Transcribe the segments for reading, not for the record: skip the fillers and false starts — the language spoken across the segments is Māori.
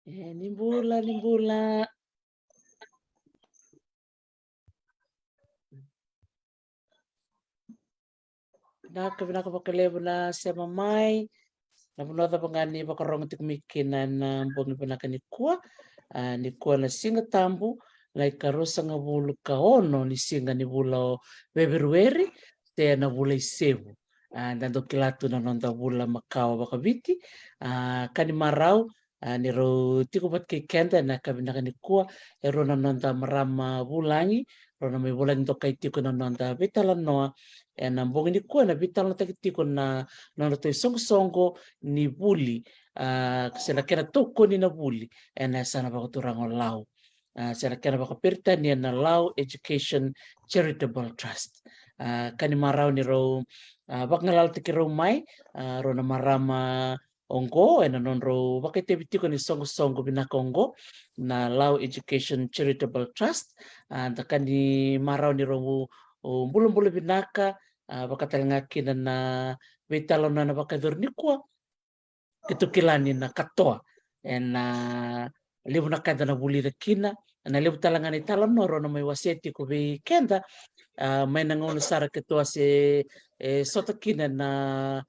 Nimbula, nimbula. Pinaka pakalevo na siya mamay. Napunota pa nga ni pakarong tikmikina na mbongi pinaka ni kuwa na singa tambu. Lai karosa nga bulu kaono ni singa ni bula Februari. Te na bula isebu. Nando kilatu na nonda bula makawa bakabiti. Kani marau. Ni ro tiko pat kay kenda na kabinaka ni kuwa. Ero na nonda marama bulangi. Ro na may bulangi to kay tiko na nonda bitala noa. Na mbongi ni kuwa na bitala tiko na nonda to songo ni buli. Kasi kena toko ni na buli. Na sana bako turango lau. Sana kena bako perita ni na Lau Education Charitable Trust. Kani marau ni ro bak ngalal tiki ro mai. Ro na marama ongo na nonro bakay tebitiko ni songo binaka ongo na Lau Education Charitable Trust. Kani marau ni ro bulong binaka bakatalangaki na betalo na bakador ni kuwa kitukilani na katoa na libu na kada na buli na kina na libu talangani talo noro na may waseti ko be kenda may nangono sara kitoa se sota kina na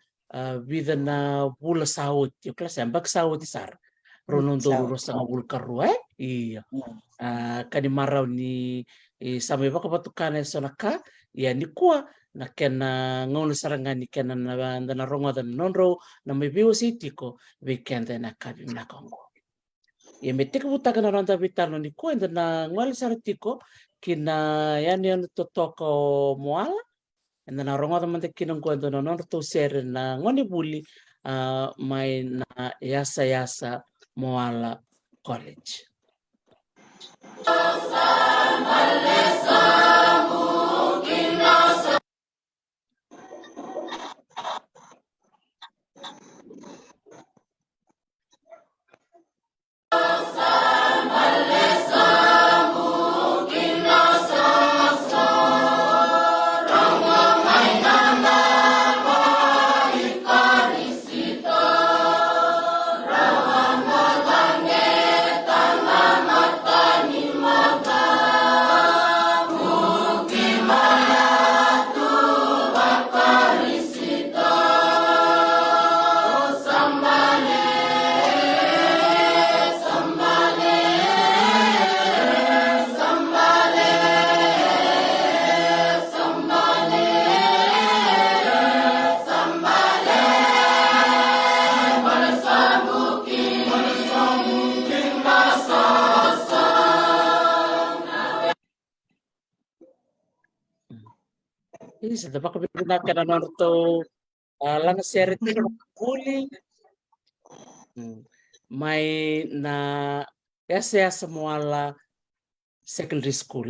vida na bula sawot yung klase ambag sawot isara ronon doro sa nga bul karua iya kani maraw ni samay baka patukana sa naka ya ni kuwa na kena ngono sarangan ni kena na rongo dan nonro na may biwa sitiko weekend na kabi na kongo ya metek butaka na ronda vitano ni kuwa na ngwali saratiko kina yan totoko moala na rongo dan mante kinong kwento na nonro to sere na ngoni buli may na yasa moala college. Isa da baka binaka na to lang seri buli may na yasa moala secondary school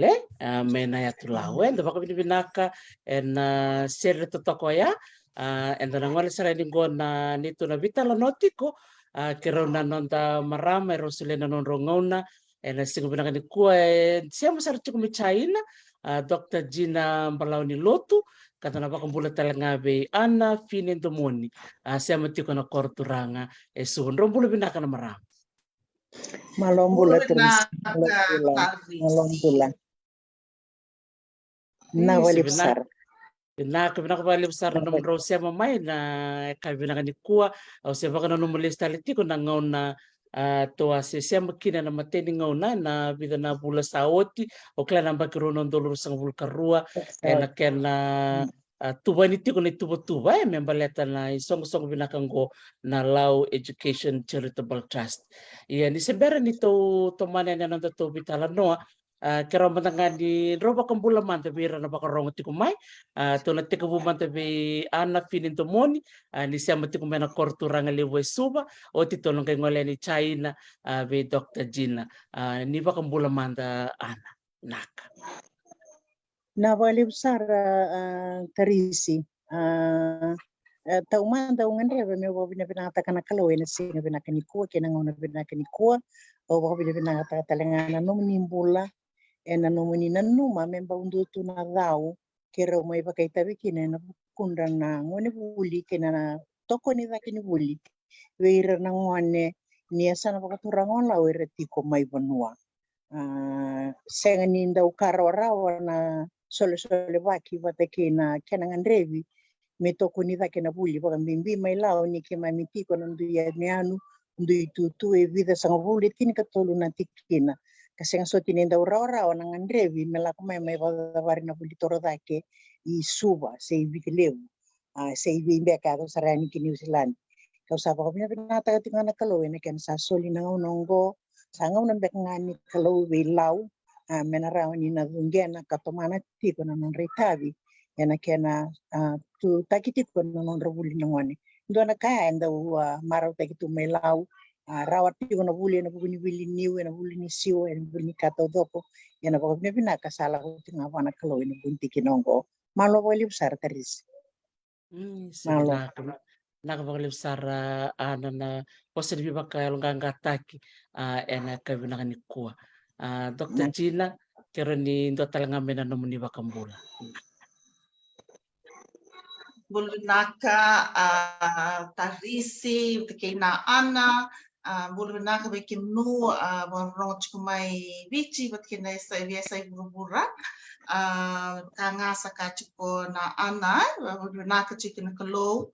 may na yatulawe da baka binaka na seri to tokoya and na ngwala sara linggo na nito na vitala notiko kero na nonda marama rosule na nonrongona na singo binaka ni kuwa siya masara chiko China Dr. Gina Mbalaw ni Lotu kata na baka mbula talanga be ana finin domoni siya matiko na korturanga suhon rombula binaka na marama malombula terus malombula na wali besar binaka bali besar na nomro siya mamay na kay binaka ni kuwa o siya baka na numulis talitiko na ngaw na to siya makina na mateni ngauna na vida na bula saoti o kaya namba kironon dolor sang bulkarua na kena tuba ni tiko ni tuba membaleta na isong binakanggo na Lau Education Charitable Trust iya ni sebera nito tomane na nanda to bitala noa kera matanga ni roba kambula manta bira na baka rongo tiko mai to na tiko manta be ana finin to moni ni siya matiko mena korturanga lewe suba o tito nang kay ngole ni China be Dr. Gina ni baka kambula manta ana naka na wali besar Tarisi taumanda ungandre me wo bina ta kana kalo ena singa bina kanikua kena ngona bina kanikua o wo bina ta talengana no nimbula ena no menina numa memba undu tu na rau kero mai pakai tabi kina na kundang na ngone buli kena na toko ni da kini buli weira na ngone nia sana pakaturangon lau ere tiko mai vanua. Senga ni ndau karawa na sole waki watake na kenangan revi me toko ni take na buli baka mimbi mai lau ni ke mai mitiko na ndu ya meanu ndu itu e vida sanga buli tini katolu na tikina kasenga so tini ndau rawa na ngandrevi me lako mai wadawari na buli toro take I suba se I vitileu se I bimbe ka to sarani ki New Zealand kau sapa ko pinata tingana kalau ene ken sa soli na nongo sanga una bek ngani kalau we lau menara ni na ngena katomana tiko na non retavi ena kena tu takiti ko non robuli ngone ndo na kaya enda marau takitu melau rawat tiko na buli na buni bili niu na buli ni siu na buli kato doko ena ko pina kasala ko tinga wana kalau ene bunti kinongo malo boli besar teris Sige nakapakilipsara na positive bakalongangataki ena kabinakani kuwa. Dr. Gina kero ni ndo talangamena nomuni bakambula. Bulunaka tarisi tekena ana bulunaka bekinu warot kumai bici bekena sai biasa burubura kanga sakachuko na ana bulunaka chicken kalo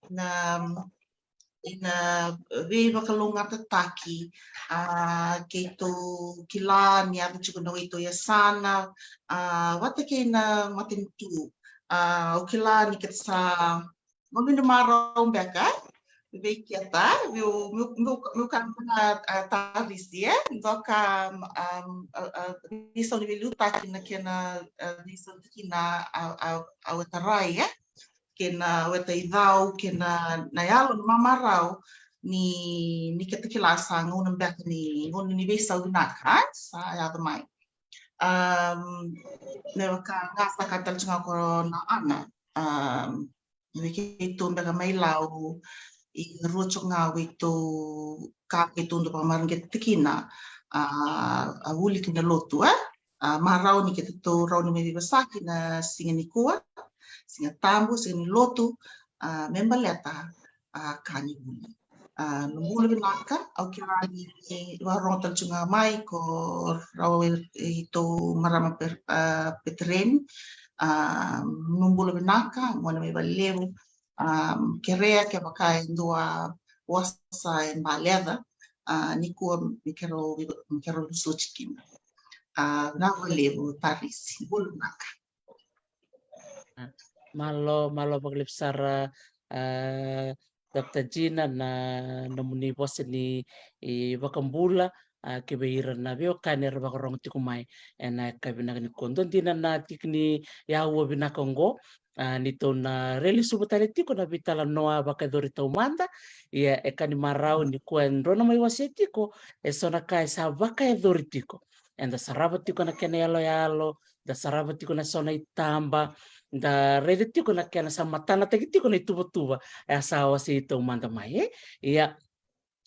na ina viva kalunga tataki keito kila ni abu chuko no ito ya sana wata kena matintu o kila ni ketsa mabindu marong beka beki ata meu kan tarisi doka bisa ni luta kena bisa kina au tarai kena weta idau kena nayalo mamarau ni ketikila sa ngun bek ni ngun ni bisa unaka sa ya mai ne ka ngasa katal tsunga ko na ana ni ke tu bek mai lau I rucho nga wito ka ke tu ndo pamarang ketikina uli kina lotu marau ni ketu rau ni me basaki na singa ni kuat singa tambu singa ni lotu member leta kani buli numbulu binaka au kira ni warong talchunga mai ko raw ito marama petren numbulu binaka mwana me balevu kerea ke bakai dua wasa en baleda ni ko mikero suchikin na balevu tarisi bulu binaka Malo paglipsara Dr. Gina na nomuni bosi ni bakambula kebeira na bio kaner bakarong tikumai ena kabina ni kondo dina na tikni ya wo bina kongo nito na reli subutale tiko na bitala noa bakadori taumanda ya ekani marau ni kuendro na mai wasetiko esona kai sa bakadori tiko enda saraba tiko na kene yalo da saraba tiko na sona itamba da rede tiko na kena sama tana teki tiko na tuba asa wasi itu manda mai ya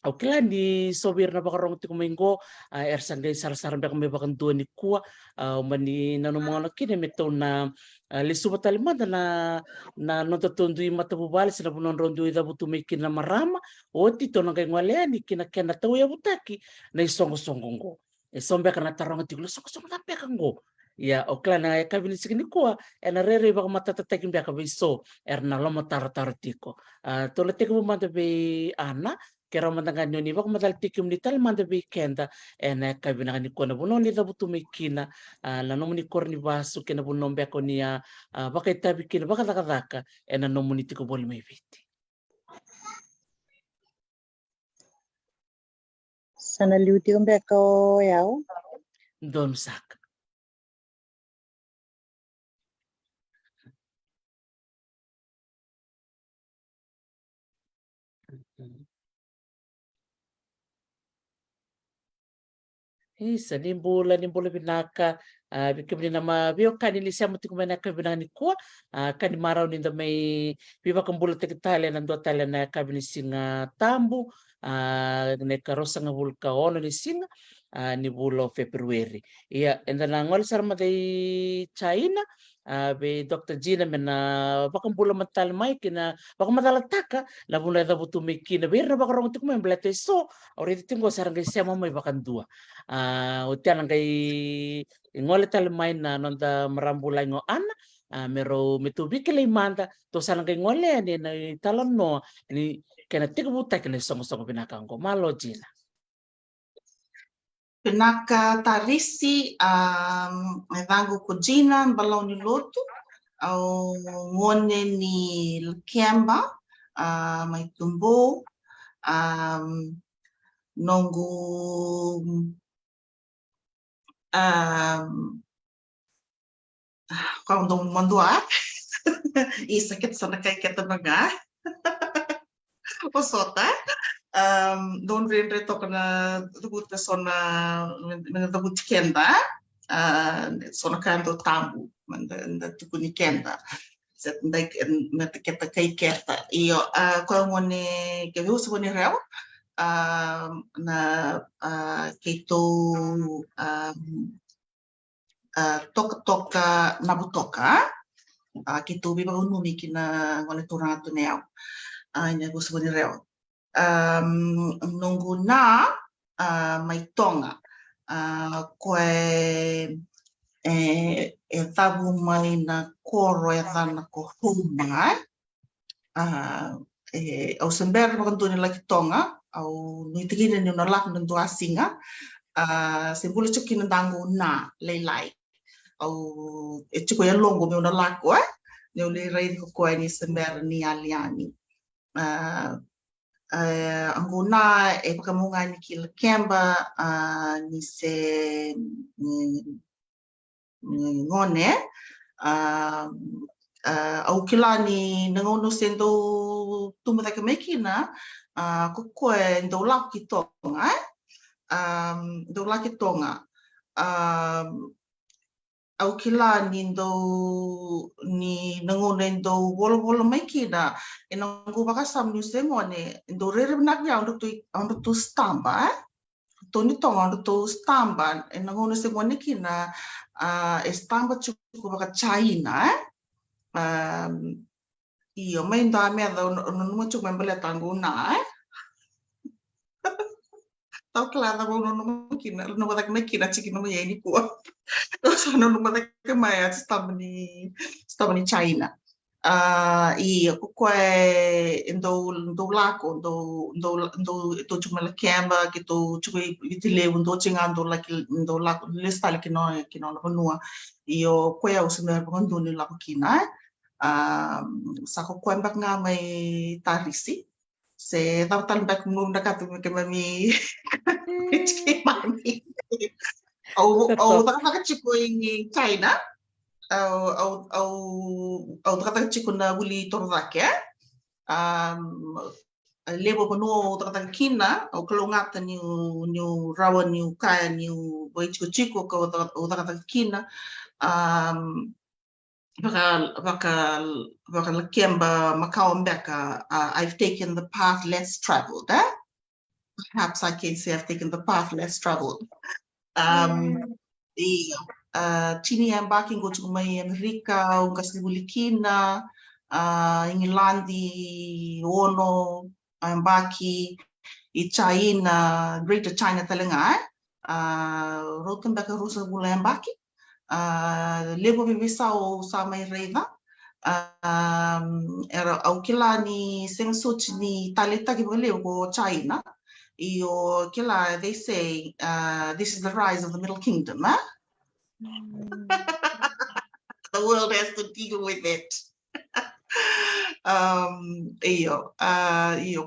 oke lah di sobir na bakarong tiko minggo ersangay sar-sar mbak may bakan dua ni kuwa mani nanumang kini meto na lisu matalimanda na notatundui matabubali sila punon rondui da butumikin na marama o tito na kay ngwaleani kina kena tau ya butaki na isongo-songongo sombe kana tarong tiko songo-songo na pekango ya okla na kabini sikini kuwa ena rere baka matatata kimbe ka biso erna lomo tar tiko tole tiko manda be ana kera mandangan ni baka madal tikim ni tal manda be kenda ena kabina ni kona buno ni dabu tumikina la nomu ni korni basu kena buno be ko ni baka tabi kina baka daka ena nomu ni tiko bol mai viti sana liuti ko yao don sak Isa nimbula binaka bikibni nama bio kani ni siamo tiku mana kabina ni kuwa kani marau ni mai biba kambula tekitale na dua tale na kabini singa tambu ne karosa ngabulka ono ni singa ni bulo Februari iya enda na ngol sarma dei China be Dr. Gina mena pakambula matal mai kina pakamatala taka la buna da butu mikina be na bakarong tik mai blete so ori tingo sarang kai sema mai bakandua utian kai ngole tal mai na nonda marambula ngo ana mero mitubiki le manda to sarang kai ngole ni na talon no ni kena tik buta kena songo binakangko malo Gina. Pinaka tarisi me vangu ko Gina balau ni lotu au ngone ni Lakemba mai tumbo nongu kau dong mandua isa ket sana kai keta baga osota don rendre to kana tubut sona menetubut kenda sona kanto tambu manda tukuni kenda set ndai meta keta kai keta io ko ngone ke uso ni rew na keto toka nabutoka keto biba unumi kina ngone turatu neo ina uso ni rew nunggu na mai tonga koe e tabu mai na koro e tana ko huma au sember makantuni laki tonga au nuitigina ni unalak nandu asinga sembulu chuki nandangu na leilai au e chuko ya longo me unalak koe ne uli rei ko koe ni sember ni aliani anguna e pakamunga ni ki Lakemba ni se ngone au kila ni nangono sendo tumata ka mekina ko koe ndo laki tonga ndo laki tonga au kila ni ndo ni nangono ndo wolo mekina e nangu bakasam ni se ngone ndo rere nak ya ndo tu stamba Toni tonga ndo stamba e nangono se ngone kina e stamba chuku baka China io mai nda me da non mo chuku membele tangu na tau klara ko no kina no bata kina chiki no ye ni ko so no bata ke mai stamba ni China io ko ndo lako ndo to chuma Lakemba ki to chuku itile ndo chinga ndo lako lista ki no no nua io ko ya usme ko ndo ni lako kina sa ko mbak nga mai tarisi se tal mbak mum da ke mami chiki mami au taka chiku in China au taka chiku na wuli torake lebo no taka kina au kalongata ni rawa ni kaya ni boy chiku ko taka kina baka Lakemba Macau Mbeka I've taken the path less traveled perhaps I can say I've taken the path less traveled Chini embarking go to mai Amerika Unkasibulikina Ingilandi ono embaki I China Greater China talenga Rotembeka Rusa gula embaki lebo bibisao sa mai reina era au kila ni sengsuch ni taleta ki lebo ko China io kila they say this is the rise of the Middle Kingdom the world has to deal with it io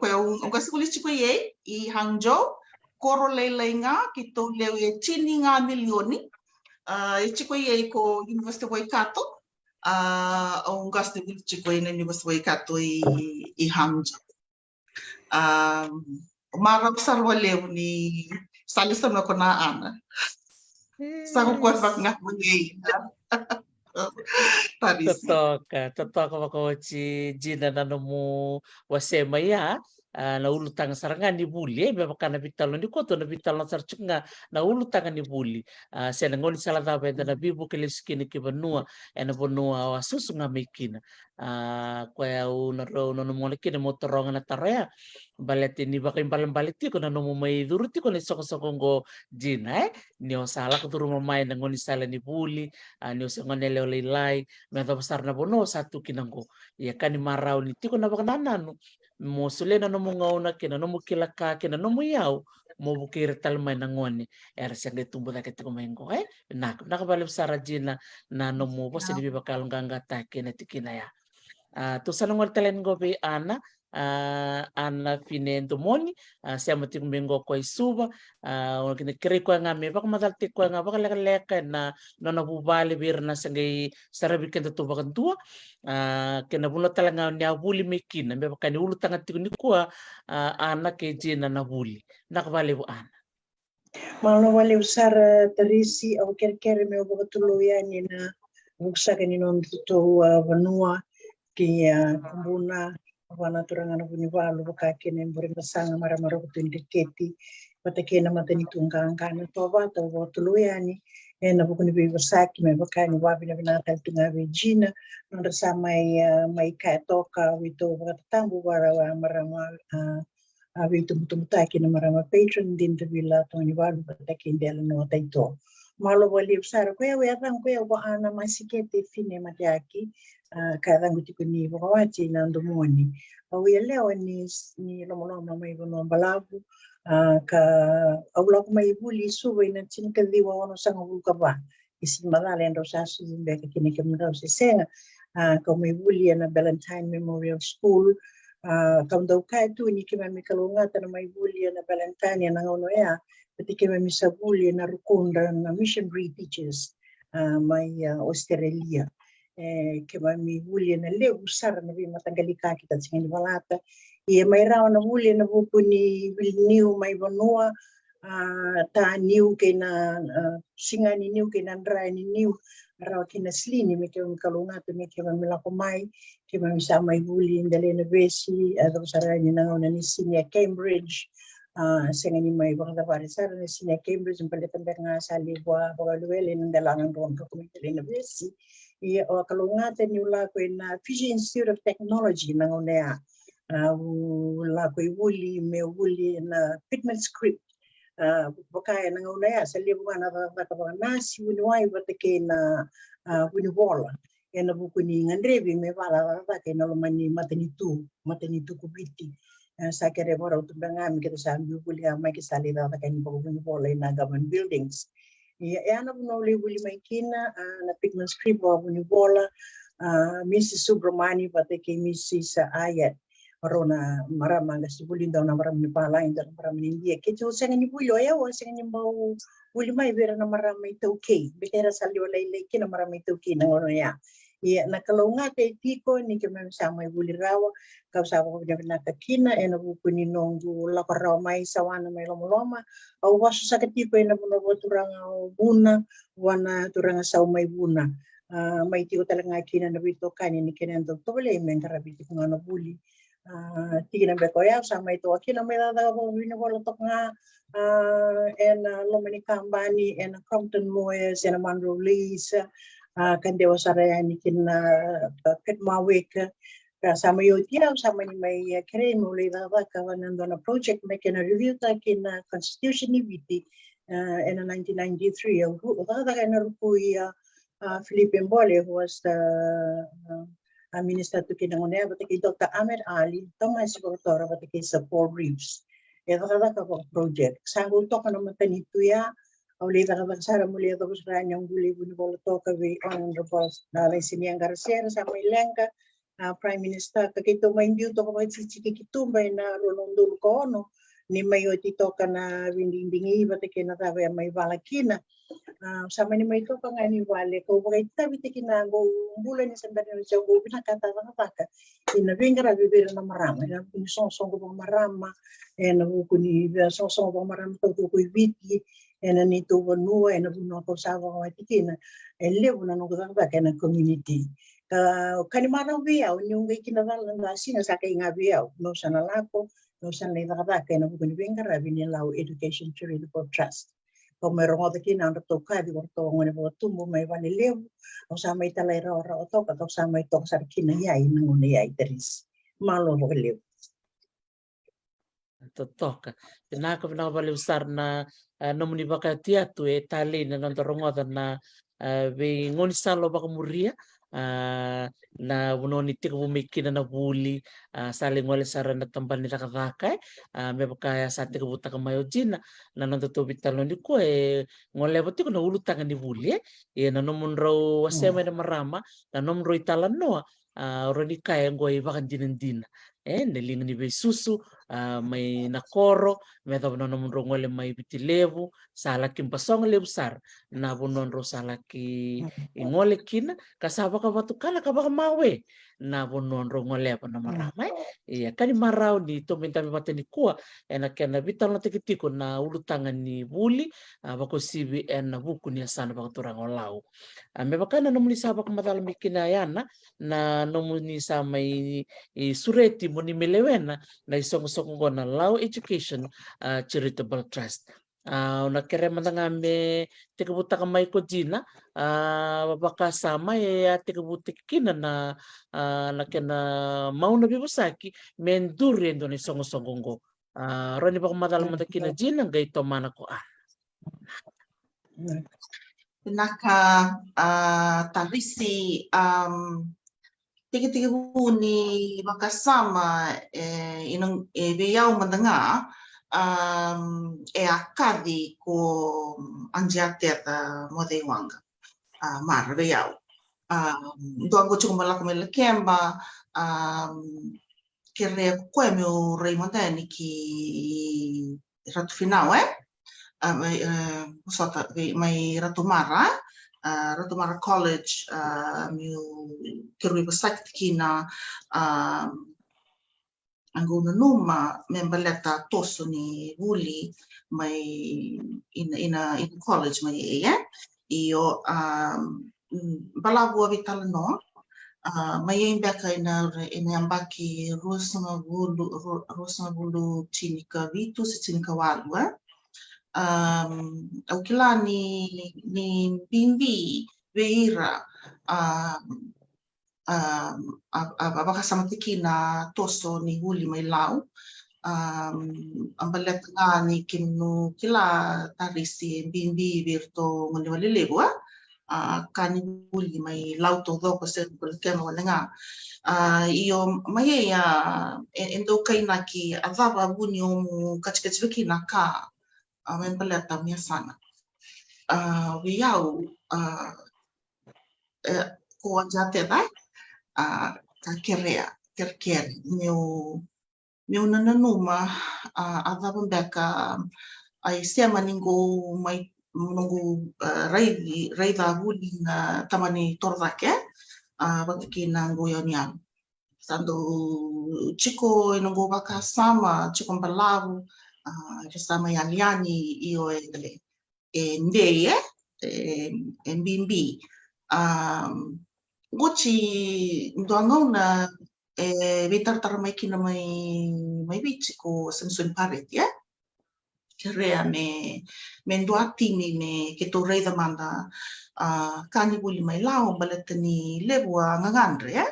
ko ungasikulis chiko ye I Hangzhou koro leilenga ki to leo e chini nga milioni chiko ye ko University of Waikato ang gas de chiko ye na University of Waikato I Hangzhou marap sarwalew ni salisan ako na ana sa ko kwat nga mungay Totoka mako Gina na mo wasema ya na ulu tanga sarangan ni buli be bakana bitalo ni koto na bitalo sarchunga na ulu tanga ni buli sena ngoni sala da benda na bibu ke liskini ke banua ena bonua wa susu nga mikina kwa ya una ro no mo kina motoronga na tarea balete ni bakim balam baleti ko na no mai duruti ko ni soko ngo jina ni osala ko turu mamai na ngoni sala ni buli ni osangone le lai me to besar na bono satu kinango ya kan marau ni tiko na bakananu mo sulena no mo ngauna kina no mo kilaka kina no mo yau mo bukir talmay na ngoni era siyang tumbo na kitiko mengo nakabalib sarajina na no mo bo sinibi bakal ngangata kina tikina ya to sa nangol talen go be ana finendo moni siya matik mengo ko isuba kini kiri ko nga me bak madalti ko nga bak leka na no nabubali bir na sangay sarabi kento to bakan tua kena buno talanga ni abuli mekin me bak ni ulu tangat ni ko ana ke jina na buli nakabali bu ana Malo wale usar terisi au kere me obo tuluya ni na buksa ni non to vanua ki kumbuna wana turangana puni walu buka kene mbore masanga mara kutundi keti pata kena matani tunganga na toba to tuluya ni na bukuni be wasaki me baka ni wabi na binata tunga vijina nda sa mai ka toka wito bakatambu wara marama awi tumutumuta kina marama patron din tabila toni walu pata kindela no taito malo wali usara kwa we atang kwa wa ana masikete fine matiaki karangu tikuni wakawati na ndomoni au leo ni lomoloma mai bono balabu ka aula kuma ibuli suwe na tinka diwa wano sanga bulka ba isi malale ndo sasu mbeka kini kemura usisenga ka ibuli na Valentine Memorial School kaunda ukai tu ni kima mikalunga na maibuli na Valentine na ngono ya pati kima misabuli na rukunda na missionary teachers mai Australia kema mi wuli na leo usara na bima tangalika kita tsingani balata ia mai rawa na wuli na buku ni niu mai vanua ta niu ke na singani niu ke na ndra ni niu rawa kina slini me kema kalunga te me kema milako mai kema misa mai wuli ndale na besi ada usara ni na ngona ni senior Cambridge sengani mai bangda barisara ni senior Cambridge mpaletan nga sali wa luele ndalangan ruang ko kumite na besi ia o kalungate ni ula ko na Fiji Institute of Technology na ngonea ula ko wuli me wuli na Pitman script bokaya na ngonea sa libu na ka nasi winiwai batake na winiwola ena buku ni ngandrebi me bala ta ke na lomani matanitu kubiti sa kere bora utubanga mi kita sambi wuli mai ke sali ta ka ni buku winiwola na government buildings ana buno le wuli mai kina na Pitman script wa buni bola Mrs. Subramani pateke Mrs. Ayat rona marama ngas buli ndaw na marama ni pala inda marama ni India ke to senga ni bulo ya wa senga ni mau wuli mai vera na marama ito okay betera sali wala ile kina marama ito okay na ngono ya na kalunga te tiko ni ke mem sama wuli rawa ka sa ko na kina ena buku ni nongu la ko rawa mai sawana mai loma au wasu sa tipo ena buno turanga buna wana turanga sa mai buna mai tiko talanga kina na bito kani ni kena ndo tole men karabiti ko na buli tigina be ko ya sa mai to kina mai da ko bino ko tok nga ena lomani kambani ena Compton Moyes ena Monroe Lisa kan dewa saraya ni kina Petmawik sama yotia sama ni mai kere mulai da ka wanando na project make na review ta kina constitution ni biti in 1993 da ka na rupui Philippe Mbole who was the minister to kinangone but ki Dr. Ahmed Ali Thomas Gotora but ki sa Paul Reeves da ka project sangu to kana matanitu ya Auli taka bagsara muli ato kusra niyang guli buni bolo toka we honorable Dalay Siniang Garcia sama Ilenka Prime Minister kakito may indiyo to kapag chikikitumba na rolondul ko no ni mayo toka na windindingi batike na tawe may balakina sama ni may toka nga ni wale ko bagay tabi tikina go bulan ni sandali na siya go pinakata inabingara bibira na marama na song ko marama na hukuni song ko marama to ko ibiti ena ni to vanua ena buno ko sa wa tikina lebu na no ga kana community ka kanimara bia unyunga kina dala nga sina sa kai nga bia no sana lako Nusan lei nakatake na bukan bingkar abini lau education charitable trust. Kau merong otak kina untuk toka di waktu ngone buat tumbuh mai wani lewu. Kau sama ita lai ora otak kau sama ito sar kina yai nangone yai teris. Malo bukan lewu. Totoka. Pinaka bali usar na nomuni baka tia tu e tali na nontorongoda na be ngoni salo baka muria na unoni tika bumikina na buli saling wale sara na tambani rakadaka me baka sa tika butaka mayojina na nonto bitalo ni ko e ngole bati ko na ulu tanga ni buli e na nomun ro asema na marama na nomun ro italan noa roni kaya ngoi baka dinendina nelinga ni be susu may nakoro may tabanon naman ro ngole may bitilevu salaki pasong lebsar na bonon ro salaki ingole kina kasaba ka batukala ka baka mawe na bonon ro ngole pa na maramay iya kani marau ni to minta mi matani kuwa ena kena bital na tikitiko na ulutangan ni buli bako CBN na buku ni asana baka turang olau me baka na nomuni sabak matala mikina yana na nomuni sa may sureti mo ni melewena na isong-song ko na Lao Education Charitable Trust. Nakere matangame tikabuta kamay ko jina baka sama tikabutik kina na nakena mau na bibusaki menduri endo ni isong-song ko. Roni baka madala matakina jina gay tomana ko Naka tarisi tiga-tiga huni makasama inang biyao madanga akadi ko anjate ata modewanga mar biyao doang ko chuma la kumela kemba kere ko meu Raymondani ki ratu final sota mai Ratu Mara College meu kerui besak kina angguna numa membaleta toso ni wuli mai ina college mai io balabu vital no mai imbeka ina ambaki rusna bulu chinika vitu chinika walu au kila ni bimbi veira abaka sama tikina toso ni huli mai lau ambalet nga ni kinu kila tarisi bimbi virto ngoni wale lewa kani huli mai lau to do ko se kema wale nga iyo mai endo kaina ki avava buni omu kachikachiki na ka membeleta mia sana wiau ko jate dai ka kerker meu nananuma avava beka ai sema ningo mai nungu raida huli na tamani torvake wakiki na ngoyoniam sando chiko nungu baka sama chiko mbalavu sama yani io ndeye mbimbi gochi ndongona vitar mai kina mai bichi ko sensun paret ya krea me nduati me ke to rei da manda kani buli mai lao baletani lewa ngangandre ya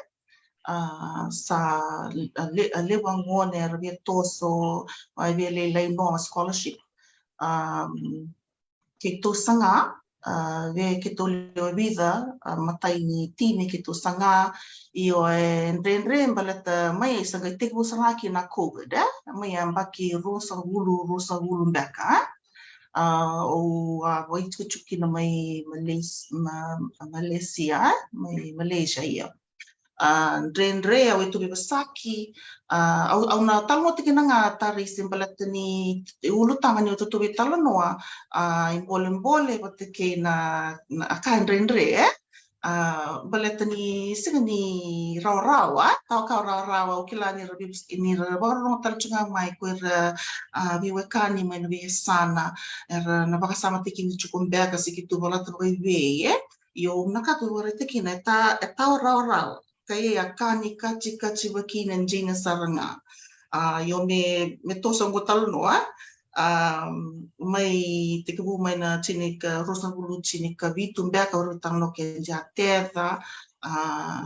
sa lewa ngone rabia toso ai vele lai no scholarship ke to sanga ve ke to leo vida matai ni time ke to sanga ioendre baleta mai sanga tekbu sanga ki na covid mai ambaki rosa hulu mbaka o wai chuki na mai Malaysia mai Malaysia ia Andre au itu bibasaki au na talmo tikina nga tari simbalatani ulu tangani utu tubi talanoa imbole batike na aka Andre balatani sigani rawa tau ka rawa ukilani rabibs ini rawa talchunga mai kuer biwekani mai nabi sana na baka sama tikini chukumbeka sikitu balatu bebe yo nakatu tikina ta rawa kaya kani kachi wakina jina saranga Yo me tosong ko talo no mai te kabu mai na chini ka rosa bulu chini ka vitu mbea ka urutang no ke jateta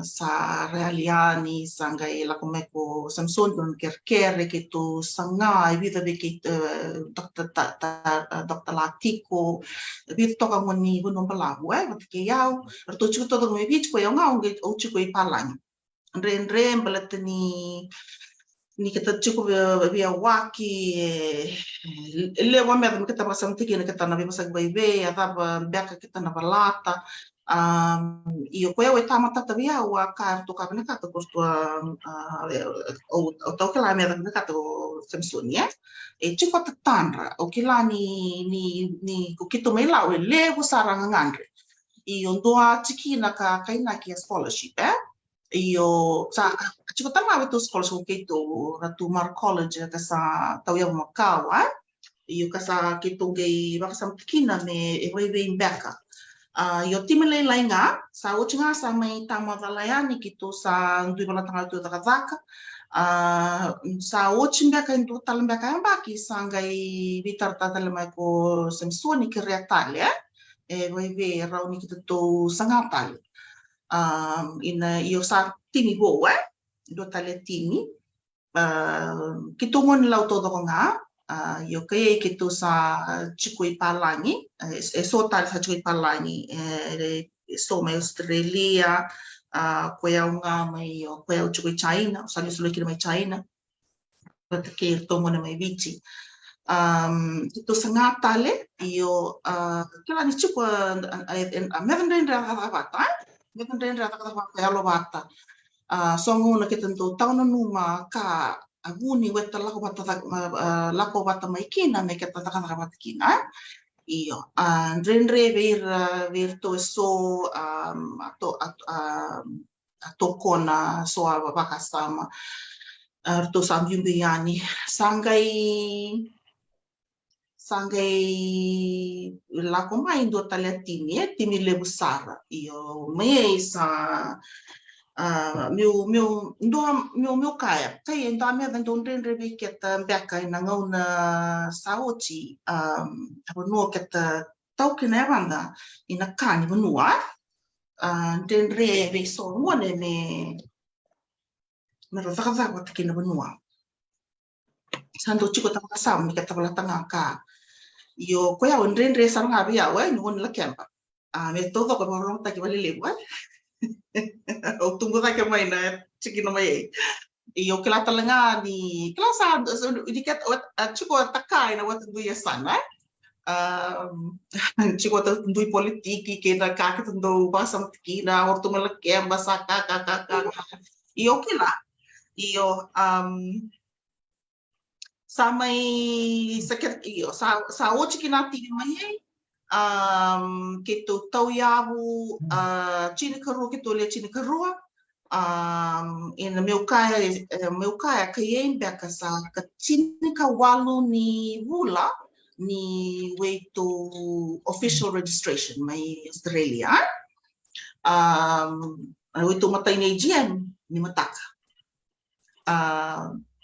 sa realiani sanga e la come ko Samson don kerkere ke to sanga e vida be ke Dr. Latiko vi toka ngoni buno palabu ke yau to chu to me vich ko yau ngau ge o chu ko ipalang ren balatani ni kita cukup via waki le wa me kita pasang tiki ni kita nabi pasang bebe atau beka kita na balata io koe o tama tata via wa kartu ka bena kata kustua o tau kala me da kata Samson ya cukup tatandra o kila ni ko kito mai lau le bu sarang ngandre io doa tiki na ka kaina ki scholarship io sa chico tama itu scholarship ke itu ratu Mar College ka sa tau ya Macau io ka sa kito ge ba sa tikina me e vai beka io timele lainga sa uchinga sa mai tama valayani kito sa ndui bala tanga tu takazaka sa uchinga ka ndu talembeka mbaki sangai vitar tatalema ko Samsoni ki reatale e vai rauni kito to sangatale io sa timi boa do tale timi kitungon lau todo nga io kaya kito sa chikoi palangi so tal sa chikoi palangi so mai Australia kuya nga mai kuya chikoi China sa solo kira mai China porque tomo na mai bici ito sa nga tale io kila ni chiko meron din rakata meron din rakata kaya lo bata songo na kitanto tau na numa ka aguni weta lako bata mai kina me kita takana bata kina io renre ver to so ato kona so bakasama to sambiani sangai lako mai do taletini timi lebusara io me sa meu kaya enda me dan don renre keta beka ina ngauna saochi no keta tau kina banda ina kani benua renre be so ngone me rafaka wat kina benua sando chiko ta kasam ni keta bala tanga ka io koya on renre saranga bia wa ngon la kempa me todo ko borong ta ki bali lewa o tunggu tak mai na ciki no mai io che la talanga di klasa di ket chuko takai na wat du ya sana chuko ta du politiki ke na ka ke do basam ki na orto mala ke basa ka io che la io samai sakit io sa o ciki na ti mai ke to tau yabu chini karua ke to le chini karua in meu kaya ke yen beka sa ka chini ka walu ni wula ni way to official registration mai Australia way to matai ni AGM ni mataka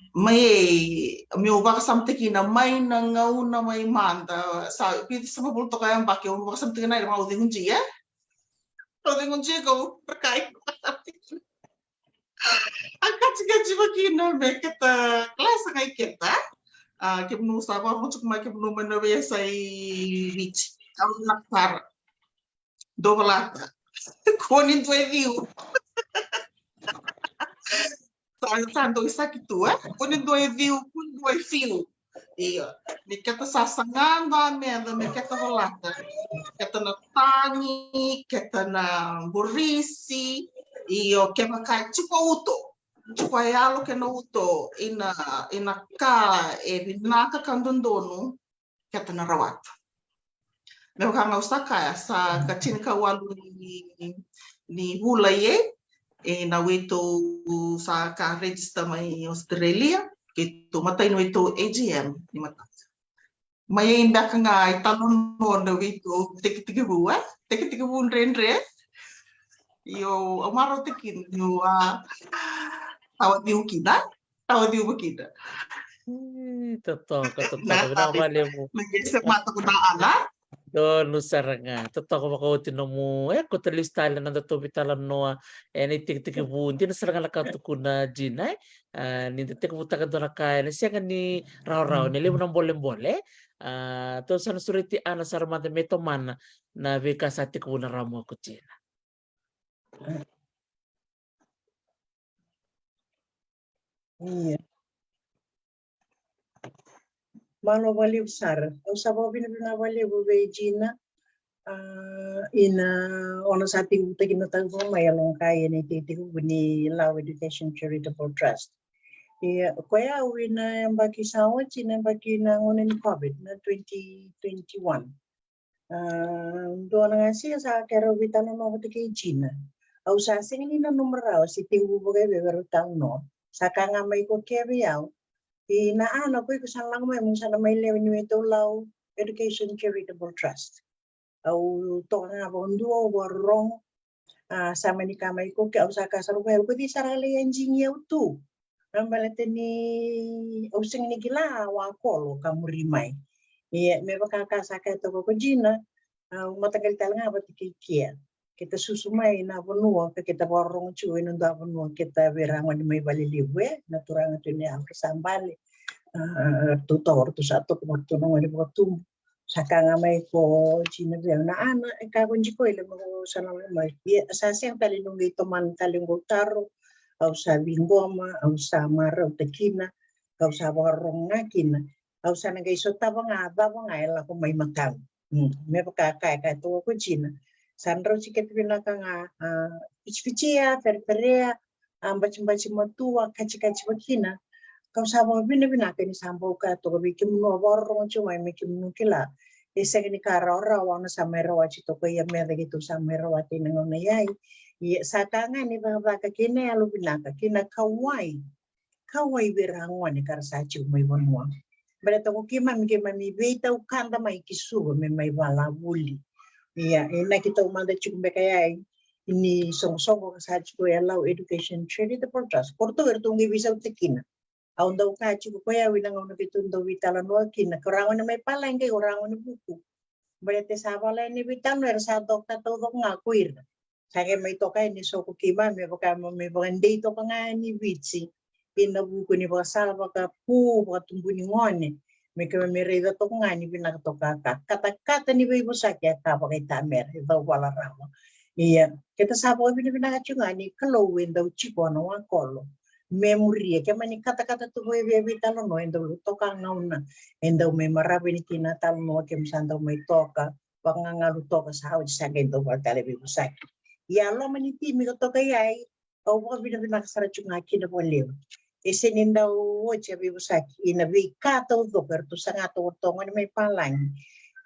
mai meu baka samte kina mai na ngau na mai manda sa piti sama bulto kaya baki o baka samte kina ira mau dengunji ko perkai angkat bakina me kita kelas ngai kita ke menu sama muncul mai ke menu mana biasa rich kalau nakar doblata konin tu view tanto isa kitu kunin doi view kun doi feel iya ni kata sasangan ba me kata volata kata na tani kata na borisi iyo ke makai chuko yalo ke no uto ina ka binaka kandondono kata na rawat me ka usaka sa katin ka walu ni hula ye na weto sa ka register mai Australia ke to matai no ito AGM ni mata mai inda ka nga talon no na weto tiki bu renre yo amaro tikin yo tawat di ukina Tahu di kita. Totoo, totoo. Nah, tapi Binabali mo. nag-isip mata ko na anak. Doon saranga totoo makauti no mo ko talistala na to bitala no ni tik bu hindi na saranga nakatukuna jinay ni tik bu taga dona kaya ni siya ni raw ni limu ng bole to sana suriti ana sarmata meto man na vika sa tik bu na ramo ko jina. Iya. Malo wali usar. Usaba binabali Regina. Ina ono sa ating taginatang ko may along kaya ni titigo ni Lao Education Charitable Trust. Kaya uwi na yung baki sawa, baki na nguna ni COVID na 2021. Doon nga siya sa kera wita na mga kay Gina. Au sa sing ni na numero si tingu bugay bebero tang no. Saka nga may ko keriyaw. Inaano ko kusang lang may mong sana may lewe ni ito Lao Education Charitable Trust. Au to nga bondo warong sama ni kamay ko kaya sa kasarupayo ko di sarali engineer tu. Nambalete ni using ni gila wa kolo kamurimay. Iya me bakakasaka to ko Gina. Matagal talaga ba tikikia. Kita susumay na bonua kita warong chuwi nung da bonua kita berangon may baliliwe naturang ito ni ang kasambali. Tutor to sa to kumakto nang wali mo saka nga may ko Gina na ana kagunji ko ile mo sa may sa siyang talinong dito man talinggo taro au sa bingoma au sa mara au tekina au sa warong ngakina au sa nagay so tabang ela ko may matang me pakakay ka to ko Gina sandro siket pinaka nga pichpichia ferferea ambachimbachi matua kachikachi wakina kau sama bina ni sambo ka to bikin no warong cuma mikin kila isa ni karora wana samero chito ko ya me gitu samero ati nangona yai ya satanga ni baka kine alu binaka kina kawai berangwa ni karsachi mai bonwa berata ko kima mi beita ukanda mai kisugo me mai wala buli ya ina kita umanda chumbe kaya ini song-song ko sa ko ya Lao Education Charitable Trust porto ertungi bisa utekina aun daw kachi ko kaya winang ono kitun daw witalan wakin na kurangon na may palengke kurangon na buku berete sabala ni bitan wer sa dokta to dok ngakuir sake may to kay ni soko kima me baka may bangande to nga ni bitsi pinabuko ni basal baka pu baka tumbu ni ngone me ka me reda to nga ni binak to kata ni bibo sakya ka baka tamer daw wala rawa iya kita sabo binak nga ni kalowin daw chiko no akolo memoria que mani kata-kata tu boy bebe talo no endo toka ngauna endo me marabi ni kina talo no ke msanda me toka pangangalu toka sa hawo sa gendo ba tale bi busak ya lo mani ti mi toka yai o bo bina bina kasara chunga kina boleo ese ninda o che bi busak ina bi kato do per tu sanga to ngone me palang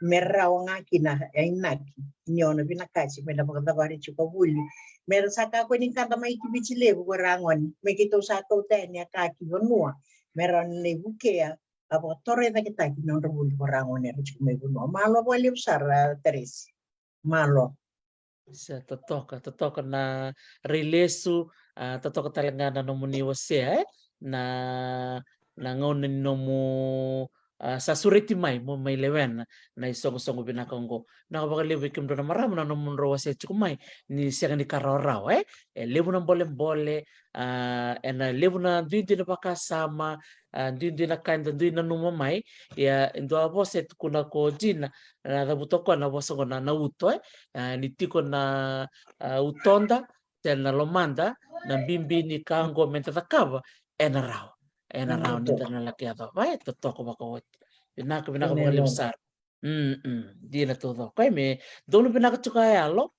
merraw nga kina ay naki nyono bina kasi me da bari chuka buli meron saka ko ning kanta may kibichile ko rangon may kito sa to ten ya kaki bonua meron ne bukea abo torre da kita kinon rubul rangon ne ruchu may bonua malo wali usar Teres malo Sa totoo na relesu totoo talaga na nomuniwas siya na nangonin no mo sa suriti mo may lewen na isong binakanggo nakabakaliwi kim do na maramo na nomun rawa siya chukumay ni siya ni kararaw lebu ng bole na lebu na duwindi na pakasama duwindi na kanda duwindi na numamay ya indo abo set kuna ko jina na nabuto ko na waso ko na nauto nitiko na utonda tel na lomanda na bimbi ni kango mentatakaba raw ni na laki ato ay totoo ko makawat binaka makalibsar di na todo kay me dono binaka tsukaya lo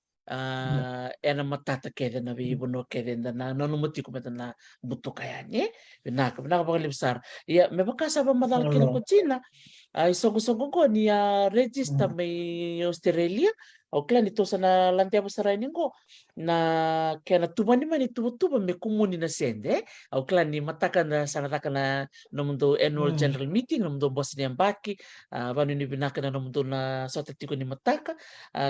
matata kede na bibuno kede na nanumuti ko meta na buto kaya ni binaka makalibsar ya me bakasaba madal kino ko China ay sogo ko ni register may Australia Aukla ni tosa na lantia besar ini kok na kena tuba ni mani tuba me kumuni na sende. Aukla ni matakan na sanatakan na nomundo annual general meeting nomundo boss ni ambaki banu ni binaka na nomundo na sotetiko ni mataka.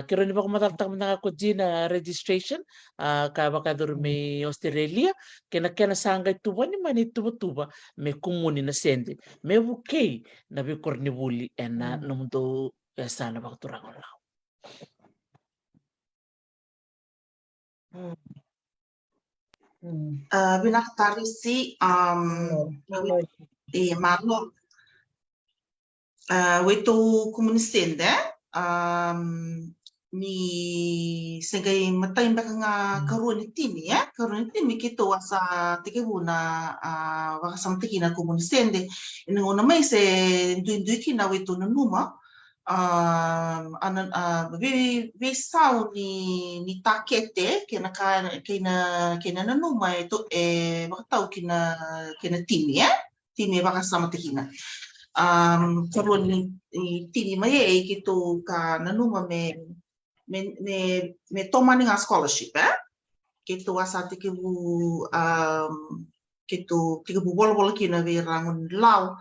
Kiro ni bako matatak na ko na registration ka baka me Australia kena sangay tuba ni mani tuba me kumuni na sende. Me bukei na bikor ni buli ena nomundo sana bako turangon lao. Binatarisi Marlo wetu komunisende ni sengai matai nga karuan timi karuan timi kito asa tikebuna wakasam tikina komunisende inungona mai se duinduiki na wetu na numa we sau ni takete kena na numa itu wakatau kena timi timi wakasam tikina karuan ni timi mai kito ka na numa me tomani nga scholarship kito asa tikebu kito bola kina we rangun lau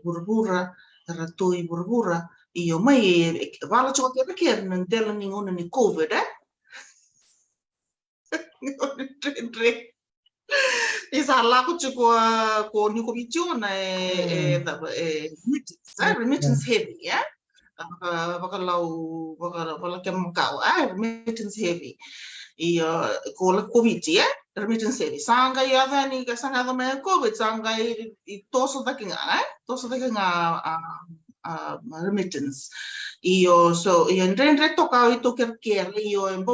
bura-bura ratoi bura-bura iyo mai wala choka kira nan dela ni ngona ni covid isa la ko ni ko bichona remittance heavy bakal kem kau remittance heavy iyo ko covid remittance heavy sanga ya ni ka sanga do me covid sanga toso dakinga remittance iyo so iyo ndre toka itu ker iyo embo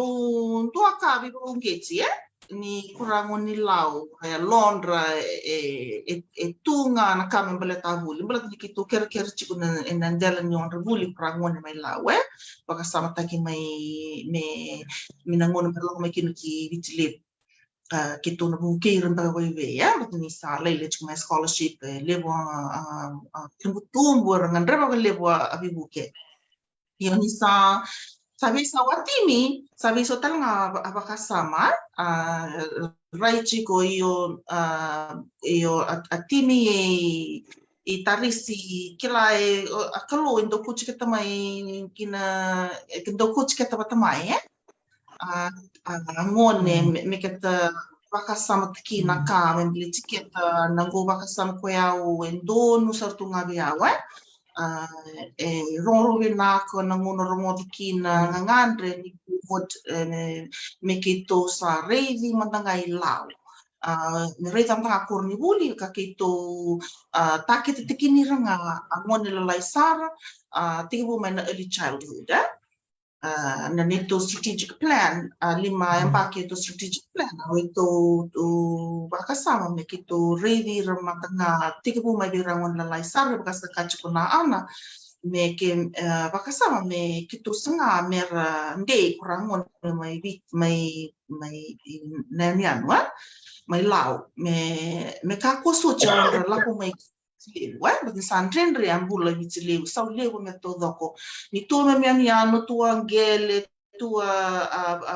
tu akabi bo ngeti ni kurangon ni lau kaya Londra tunga na kami baleta vuli baleta kitu ker chiku na endandela ni ondra vuli kurangon ni mai lau baka sama taki mai minangon perlo mai kinu ki vitilip kitu na buke iramba wewe bat ni sa lele chiku mai scholarship levo tumbu rangan reba levo abi buke iyo ni sa sabi sa watimi sabi so talanga abakasama rai chico iyo atimi tarisi kila akalo indo kuchi kita mai kina indo kuchi kita batamai ngone me kita bakasama tikina ka membeli tiket nango bakasama ko yao endo nusar tunga biawa rong na ko nangono romodikina ngandre ni vot me kito sa revi mandangai lau ni reza mtanga korni buli ka kito takete tikini ranga ngone lalai sara tibu mana early childhood na nito strategic plan lima yang pakai itu strategic plan itu bakasama me kito revi ramatanga tibu mai birangon lalai sara bakasa kachukuna ana me ke bakasama me kito senga mer ndei kurangon mai nanian mai lau me kako socha lapo mai bagi santren re ambula vitile sau lewo me todoko ni tu me miano tua gele tua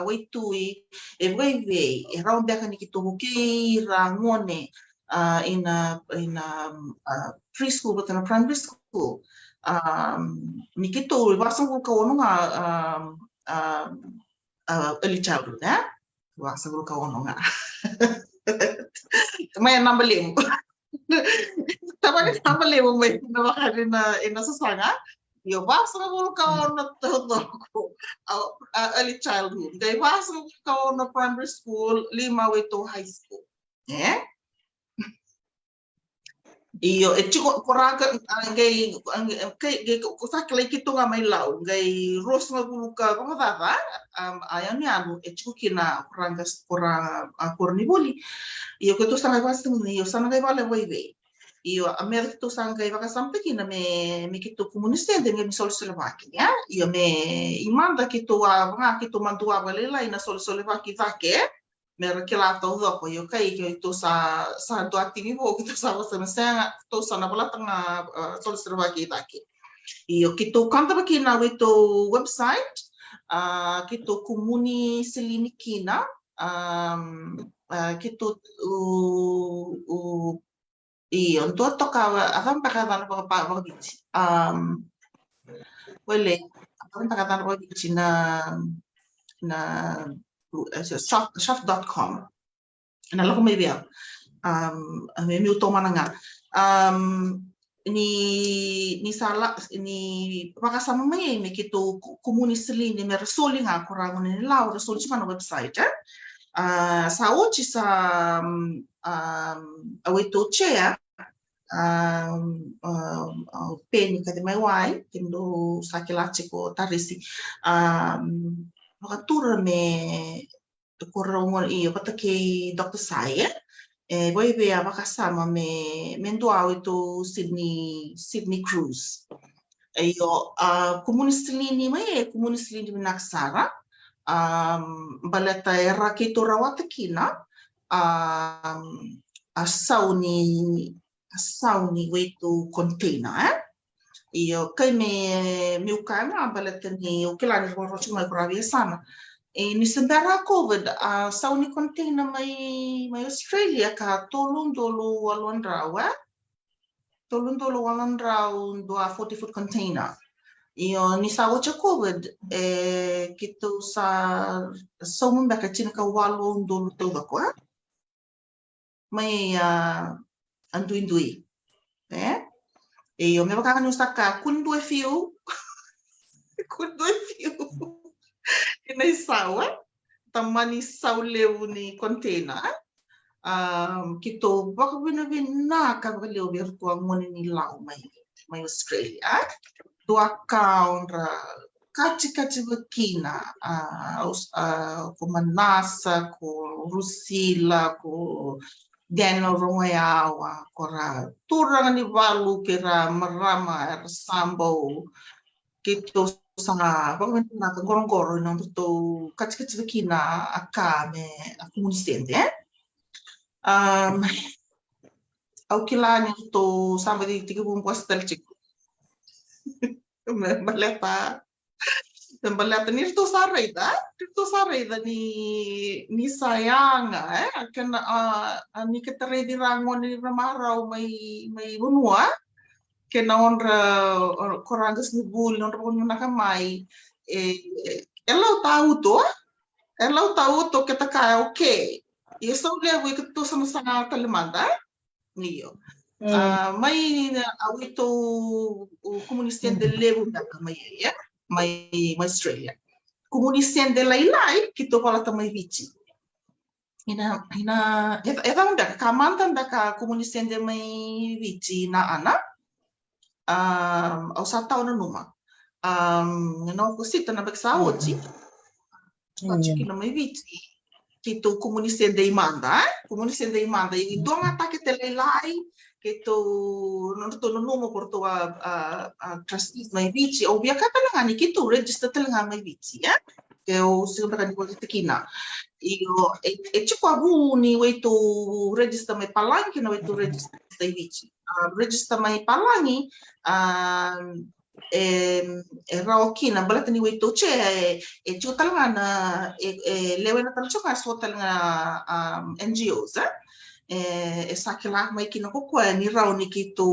waitui weve round beka ni kito buki rangone in preschool but in a primary school ni kito wasang ko ono nga early childhood wasang ko ono nga may number 5 Tapos lewo may nabakari na inasasanga. Yo basa mo ka na todo ko early childhood. Dai basa mo ka na primary school, 5 way to high school. Iyo chiko koraga ngay ko sakle kito nga may law ngay ros nga buluka ko tata ayan ni anu chiko kina koranga korni boli iyo ko to sangai basta ni iyo sangai bale wei iyo amerika to sangai baka sampai kina me kito komuniste de me sol Slovaki ya iyo me imanda kito nga kito mandua balela ina sol Slovaki take mer kila tau do ko yo kai to sa do aktivi bo kito sa wasa mesa to sa na bola tanga sol Slovaki take Iyo kito kanta bakina wito website kito komuni selini kina kito iyo ndo toka akan pakatan pa bici wele akan pakatan pa bici na shop.com na lako may biya may utoma na nga ni sala ni pakasama may kito komuni selini may rasuli nga kurang ni lao rasuli sa website sa ochi sa awito chea peni kati mai wai kendo sakilachi ko tarisi makatura me korong iyo patake Dr. Saya boy be makasama me mendua itu Sydney Cruise iyo komunis lini mai komunis lini naksara baleta era kito rawata kina asauni wetu container iyo kai me ukama baleta ni ukilani ro chuma kuravia sana ni sembara COVID sauni container mai Australia ka tolundolo walandrau dua 40-foot container iyo ni sa wacha COVID kito sa somun baka china ka walondolo toba ko may anduindui iyo me baka kanu saka kundue fiu inay sawa tamani sauleu ni container kito baka binabina ka baleu virtual moni ni lau may Australia dua account kachi bakina ko Manasa ko Rusila ko Daniel Romayawa kora turang ni balu kira marama sambo kito sa pagmenta ka gorong-goro ng to kachi bakina akame akunisente au kilani to samba di tigubung postal chico baleta nirto sarayda ni sayanga kan ni ketare di rangon ni ramaraw may bunwa kena onra korangas ni bul onra pun nakamay elaw tahu to kita kaya okay yeso lewe kito sama kalimanda niyo may awito komunisyen de lewu na kamay ya may Australia komunisyen de laylay kito pala ta may vici ina eta unda kamantan da ka komunisyen de may vici na ana au sa taon na numa no ko sita na baksawo chi kino may vici kito komunisyen de imanda i dong atake te laylay kito no numo porto trustees may vici o biya katalangan ni kito register talangan may vici ya ke o siguro kan ko tikina iyo chiko abu ni way to register may palangi na way to register may vici register may palangi rawakina balat ni way to che chiko talangan lewe na talcho ka so talangan NGOs sakila mai kina ko kwa ni raw ni kito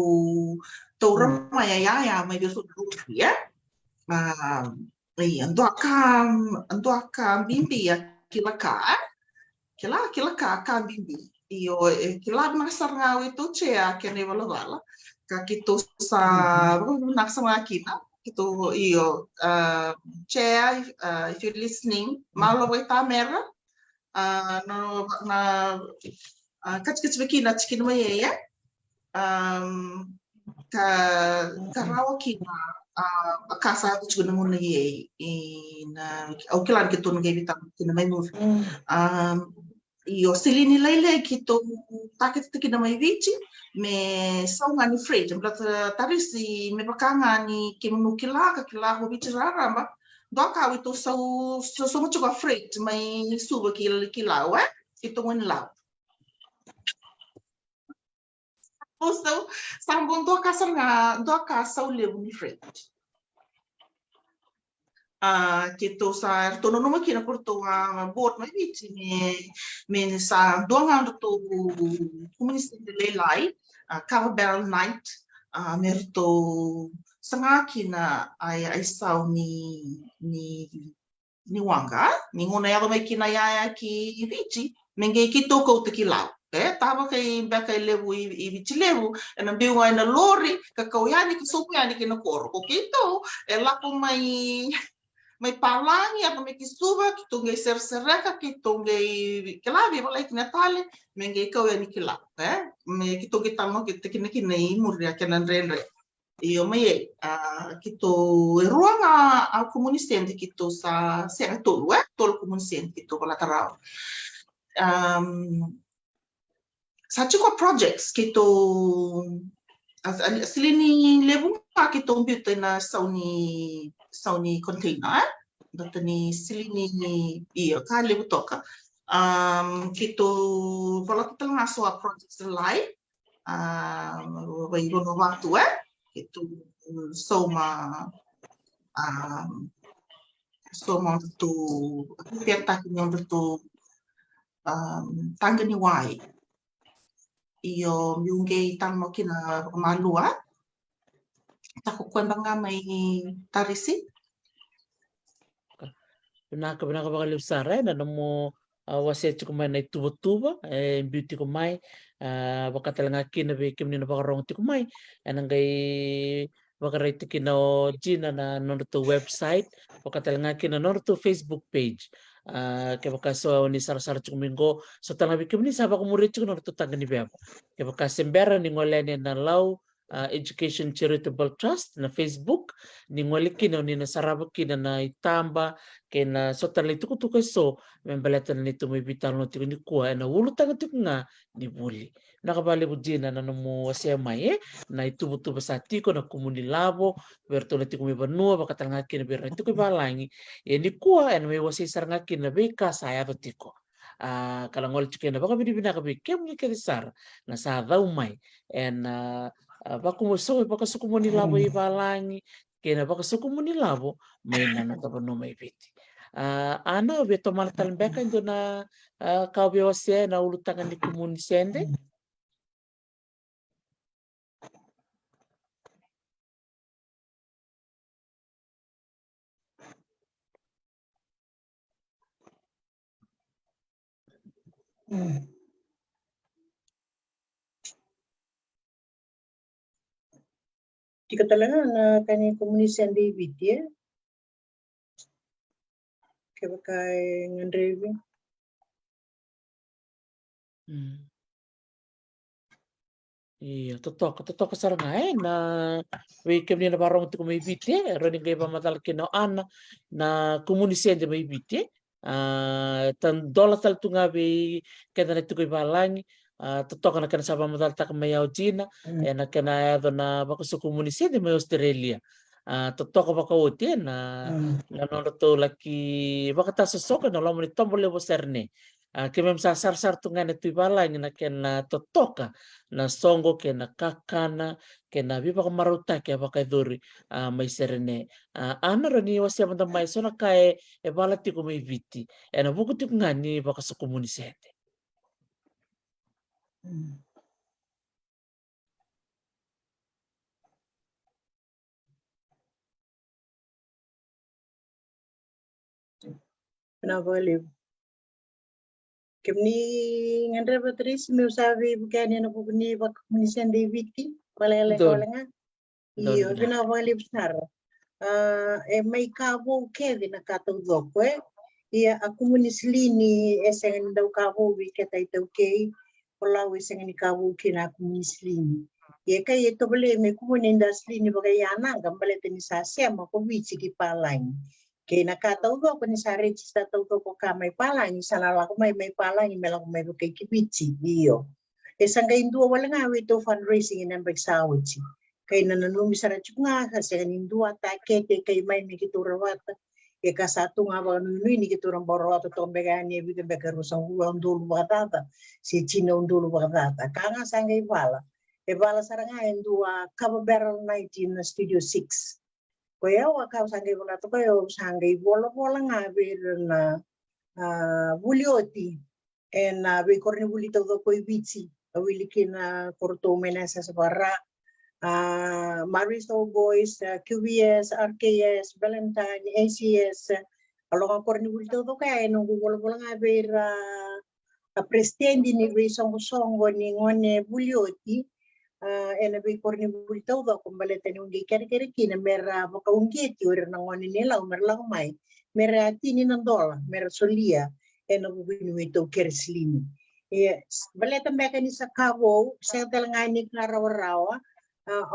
to rama ya mai beso ya ando aka bimbi ya kila ka bimbi iyo kila nasar nga itu chea kene wala ka kito sa naksama kita kito iyo chea if you're listening malo ta mera na kacik bakina chikin maya karawa kina akasa tu juga namun lagi na aukilan kita ngai bitam kina mai mur iyo selini laile kito takit kina mai vici me saunga ni fridge mbata tarisi me pakanga ni kimnukila kakila ho bici raramba doka itu so mucho ka fridge mai suba kilawa itu ngon law Also, sambung dua kasar lebu ni frente. Kito sa tono numa kina kurto board mai biti me sa doanga to community de lelai cover barrel night merto sanga kina ai sau ni wanga ni ngona ya mai kina ya ki biti menge ki toko te kilau tava kai beka levu i biti levu na biwa na lori ka kauyani ki sopu yani ki na koro ko kito lapo mai palangi apa me kisuba ki tungai sersereka ki tungai kelabi wala ki natale menge kau yani kila me ki tungai tamo ki tekina ki nei muria kenan renre io mai kito ruanga al komunisente kito sa sera tolu tol komunisente kito wala tarau sa chiko projects kito silini lebu kito mbute na sauni container datani silini iyo ka lebu toka kito wala kita ngaso projects lai vai rono waktu kito soma tu perta kinyo tu tangani wai iyo miungay tamo kina malua takukuan banga may tarisi Pinaka bakal usara na namo wasit ko may na tuba beauty ko may bakatalanga kina be kimni na bakarong ti ko may anangay bakaray ti kino Gina na to website bakatalanga kina to Facebook page kaya bakaso ni sar-sar minggo so tangabi kimni saba ko murit ko to tangani bebo kaya bakasembera ni ngolene na law Education Charitable Trust na Facebook ni ngoliki na ni nasarabaki na itamba kena so tanli tuku so membalatan ni tumibital no tiko ni kuha na ulutang tiko nga ni buli nakabali bujina na mo mai na itubutuba sa tiko na komunilabo berto na tiko mi banua bakatal ngaki na berna tiko balangi ni kuha na may wasisar ngaki na beka saya to tiko kalangol chike na baka binibina ka bikem ni kadisar na sa daw mai and baka sukumunilabo ibalangi kena baka sukumunilabo may nanataba no may biti ano beto maltal beka ndo na kau bewasya na ulutangan ni komunisende Tika talaga na kani komunisian David ya. Kaya kay ngandrevi. Iya, totok sarangay na weekend ni na barong ti may biti running kay pamatal kino ana na komunisende may biti tan dola tal tunga be kada na tukoy balang totok na kana sa pamatal tak mayaw Gina na kana do na bako sa komunisende may Australia totok baka uti na nanono to laki baka tasosok na lamu ni tombole bo serne kemem sasar tunga na tuibalang na kena totoka na songo kena kakana kena biba kamaruta ke baka duri mai serene ana rani wasi amanda mai sona kai e balati ko mai viti e na buku tik ngani baka sa komunisete Pinabaliw. Kami ngandre Patrice meu sabi bukani na pupuni bak komunisian David ki wala nga. Iyo pinabaliw sar. May kabo kedi na katawdok iya a komunislini eseng daw kabo wiketa ito kay wala eseng ni kabo kina komunislini. Iya kay ito bali may kumuninda slini bagayana gambale ni sasya mako wichi ki palang. Kaya nakatawag ko ni sa register tawag ko ka may palang isalala ko may palang imela ko may kay kibichi iyo esang kay indua wala nga wito fundraising in ang bagsawad si kay nananumi sa rachuk nga kasi indua ta kete kay may mikiturawata e kasato nga ba nuni ni kiturang barawata to begani biga begarusang uang dulu batata si China dulu batata kanga sangay pala e bala saranga dua cover barrel night in Studio 6. Koya wa ka sangai bola to koyo sangai bola nga na bulioti en be korni bulito do koi bici awili kina porto menasa sabara Maristo Boys, QBS, RKS, Valentine, ACS, kalau korni bulito do kaya nunggu bola nga prestendi ni be songo ni ngone bulioti ena be korni bulito do kumbalete ni ungi kere kina mera boka ungeti ora na ngone ni lau merlang mai mera tini nandola mera solia ena bubini wito kerslini baleta meka ni sa kabo sa talangani karawarawa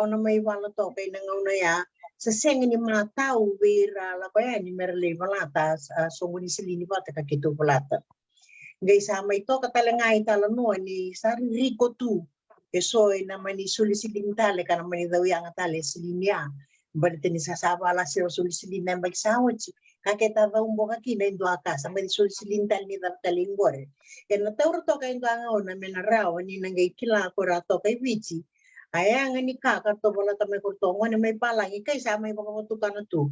ona mai wala to kay nangauna ya sa sengi ni matau bera la kaya ni mera le balata songo ni silini bata ka kito balata gay sa may to katalangay talano ni sari rico tu eso na mani sulisilin tale kana mani daw yang tale silinya balita ni sasabala si sulisilin na magsawat kaketa daw mo kakina indo akasa mani sulisilin tal ni talingore en tauro to kay nga na menaraw ni nangay kila ko rato kay bici aya nga ni kaka to bola ta may kurtongo ni may palangi kay sa may pagkatukan na to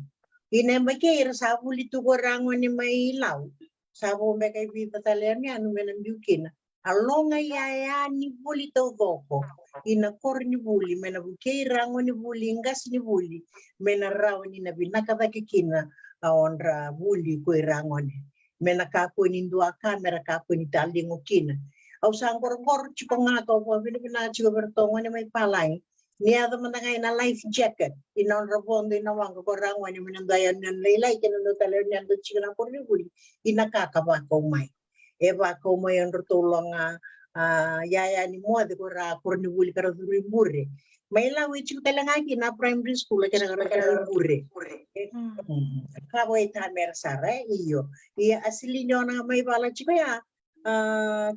ina may kay sa bulito ko rango ni may ilaw sa mo may kay bita talian ni ano men ambiukin alonga yaya ni buli tau doko ina kor ni buli mena bukei rango ni buli ngas ni buli mena raw ni na binaka kina aonra buli ko rango ni mena kako ni dua kamera kako ni talingo kina au sang kor chuko ngako po bina chuko bertongo ni may palay ni ada manangay na life jacket ina rabondo ina wango ko rango ni menandayan nan laylay kina no taler ni ando chika na kor ni buli ina kakaba ko may eba ko mo yung rutulong yaya ni mo de kora korni buli kara duri burre may lawi chiku talanga na primary school kaya kara burre kabo ita mersara iyo iya asili nyo na may bala chiku ya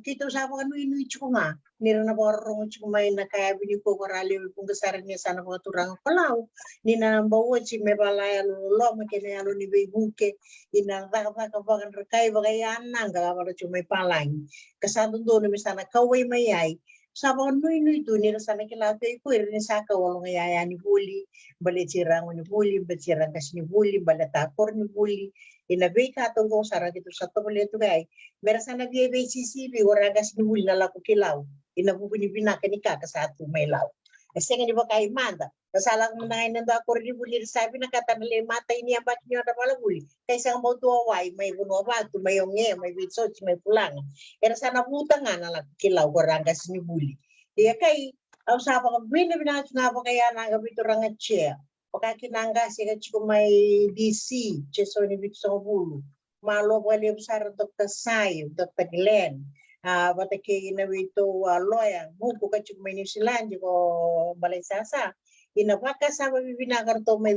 kita usapa kan inu chiku nga nira na borong chiku may na kaya bini ko korali kung kasaran niya sana ko turang palaw ni na bawa chik may bala lo makina yalo ni buke ina ka bagan rekay bagayan nang para cuma palang kasando doon misana kaway mayay sabo nui tu ni sana kilate ko irin sa kawalong yaya ni buli balit sirang ni buli balit sirang kas ni buli balata kor ni buli inabe ka to sara gitu sa to balit to gay merasa na BCC bi wala gas ni buli na lako kilaw inabubuni binaka ni kaka sa ato may law kasi nga di ba kay manda kasalang mo na ngayon nando ako rin buli sabi na katanali matay niya ba't niyo na pala buli kaysa ang mau tuwaway may bunuwa may yongye may bitsoch may pulang era sana puta nga na kilaw ko rangas ni buli iya kay ang sapa ka binibinat nga pa kaya nga bito rangat siya pagkakinanga siya chiko may DC cheso ni bitso bulu malo wali usara Dr. Sai Dr. Glenn bata kay inawito lawyer buko ka chuk may New Zealand ko balaysasa inapaka sa bibinakar to may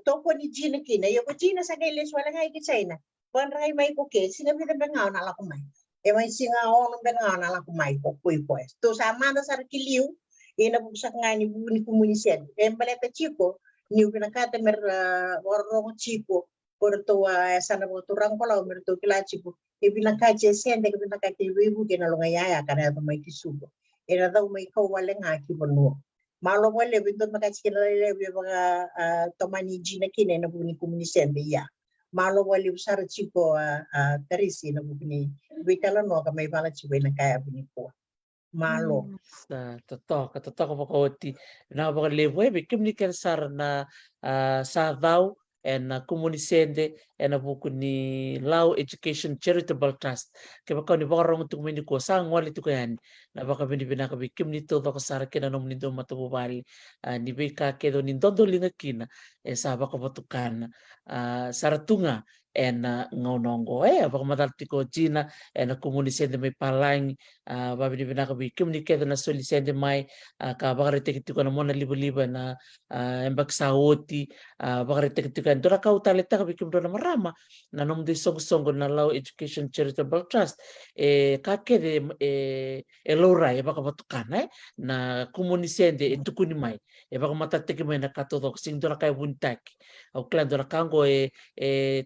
toko ni Gina kina yo ko Gina sa kailes wala nga ikitsay na pan ray may ko ke sinabi na bengaw na ala kumay e may singa on bengaw na ala kumay ko kuy pues to sa manda sa kiliw inabugsak nga ni buni komunisyen e baleta chiko ni pinakata mer warong chiko porto sana mo turang pala merto kila chiko e binakache sende ke binakate wibu ke na longaya kana to may kisubo era daw may kawala nga kibono malo wale bindot makachikila lebe mga tomani Gina kine na buni komunisyen ya malo wale usara chiko tarisi na buni bitala no ka may bala chiko na kaya buni ko malo totoo ko pakoti na baka lewe bikim ni kansar na sa daw and komunisende and buku ni Lao Education Charitable Trust kaya baka ni baka rong tung mini ko sa ngwali tu kayan na baka binibina ka bikim nito baka sara kina nom nindo matububali ni bika kedo nindondo linga kina sa baka batukan saratunga and ngonongo baka madalti ko Gina and komunisende may palang babi binibina ka bikim ni kedo na solisende may ka baka retekiti ko na mo na libo-libo na embak sawoti baka retekiti ko doon ka utalita ka bikim doon na marama na nung di song-song na Lao Education Charitable Trust kakede eloray baka batukan na komunisende tukuni may baka matatiki may nakatodok sing doon na kayo buntaki o klan doon na kango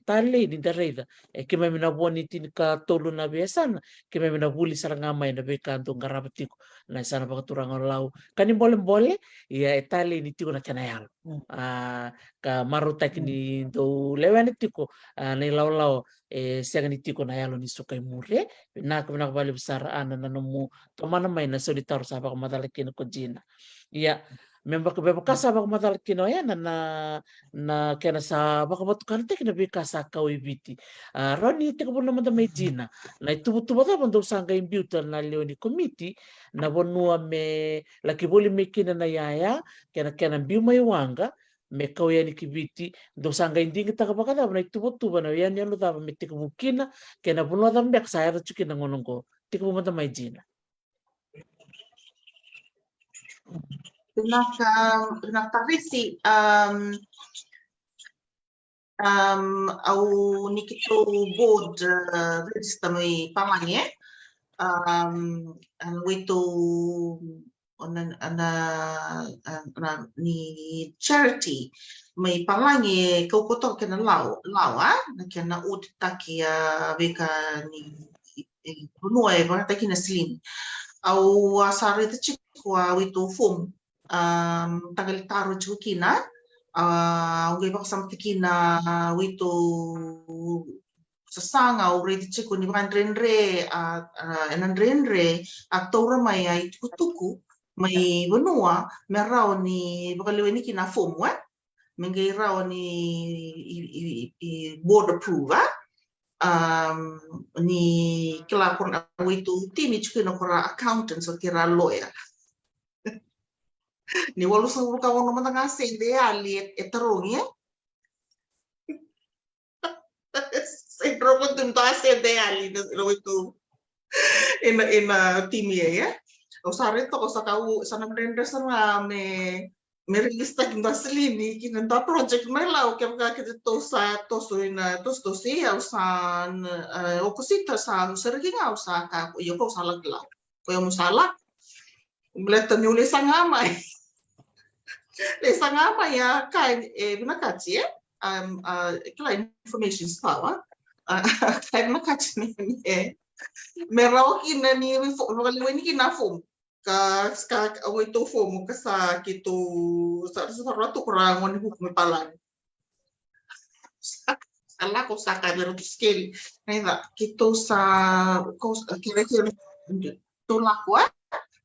tali ini dareida ke mai mina boni tin ka tolu na biasana ke mai mina buli saranga mai na be kanto ngarabatiku na sana pakaturang lau kani boleh ya etali ni tiko na kanayal ka maruta kini do lewan tiko na lau siang ni tiko na yalo ni sukai mure na ka bali besar ana na nomu tomana mai na solitar sa pa madala kino ko jina ya member ke beba kasa bak matal kino ya na kena sa bak batukan tek na bika sa kawibiti roni tek pun nama mai jina na itu butu bata bantu sangga imbiuta na leoni komiti na bonua me laki boli me kina na yaya kena biu mai wanga me kau yani kibiti do sangga indingi taka bakata na itu butu bana yani anu taba me tek bukina kena bonua tambe saya chukina ngonongo tek pun mata mai jina Nakatarisi au nikito board register mai pamange wito ni charity mai pamange kau koto kena lau na kena utaki beka ni bunua e bana taki na slim au asare te chikwa wito form tagal taro chukina ngai bak sam tikina wito sasanga o redi chiku ni vandrenre atora mai ai tuku mai bonua merao ni bakalewe ni kina form wa mengai rao ni board approve ni kila kona wito tini chukina kora accountant so kira lawyer ni walu sa ka wono mata ngase de ali eterong ya se proprio tunto ase de ali no itu ina timi ya o sare to sa kau sana brenda sana me register kinda selini kinda project mela o que kita to so ina to si au san o cosita sa serginga o sa ka yo ko sala gla ko yo musala bleta ni ule sangama le sangama ya kai binakati kila information sawa kai binakati ni merau kina ni ni kina form ka wito form ka sa kitu sa rato kurang ni hukum palan ala ko sa ka bero skill nida kitu sa ko kira-kira tolak wa